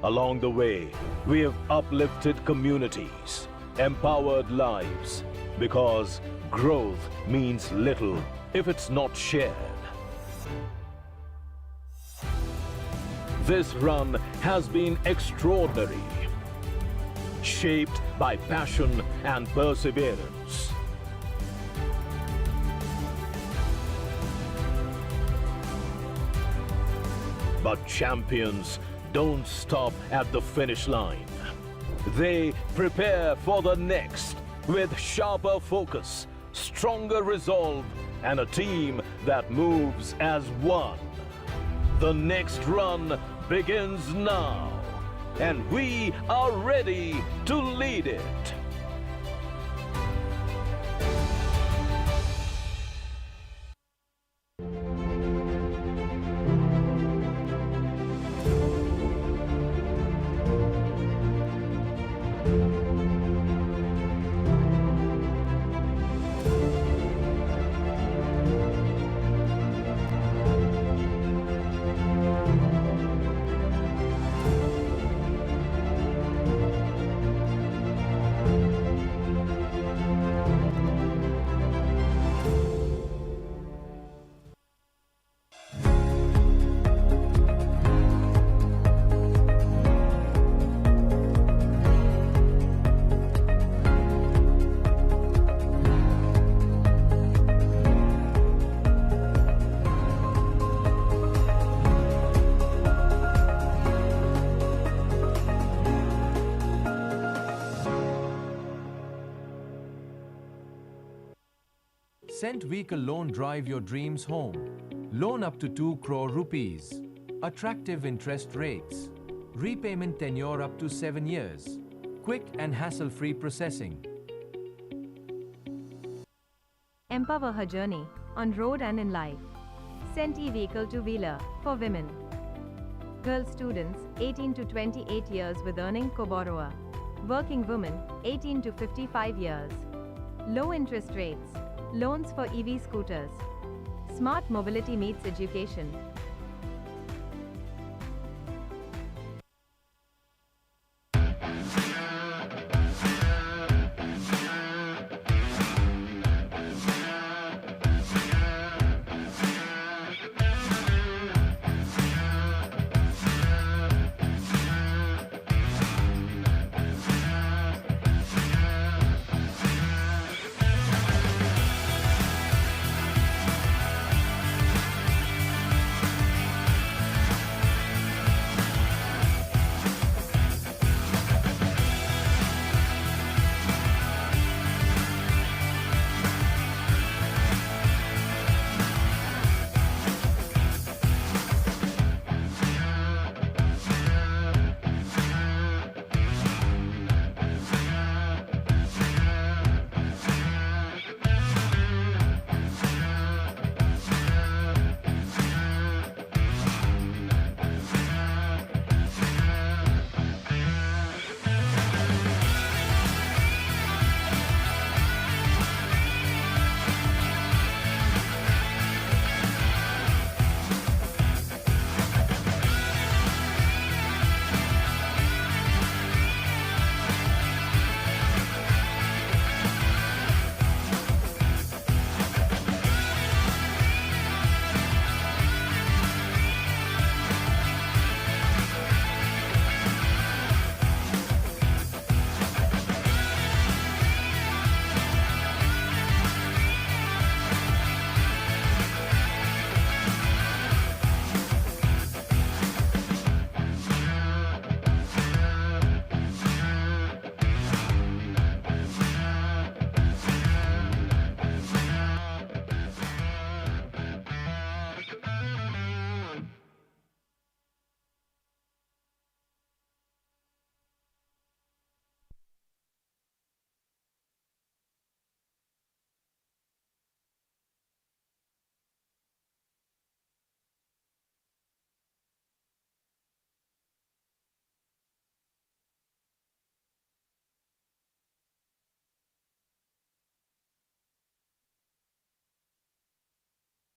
Along the way, we have uplifted communities, empowered lives, because growth means little if it's not shared. This run has been extraordinary, shaped by passion and perseverance. But champions don't stop at the finish line. They prepare for the next with sharper focus, stronger resolve, and a team that moves as one. The next run begins now, and we are ready to lead it. Cent Vehicle Loan Drive your dreams home. Loan up to 2 crore rupees. Attractive interest rates. Repayment tenure up to 7 years. Quick and hassle-free processing. Empower her journey on road and in life. Cent vehicle two-wheeler for women. Girl students 18 to 28 years with earning co-borrower. Working women 18 to 55 years. Low interest rates. Loans for EV scooters. Smart mobility meets education.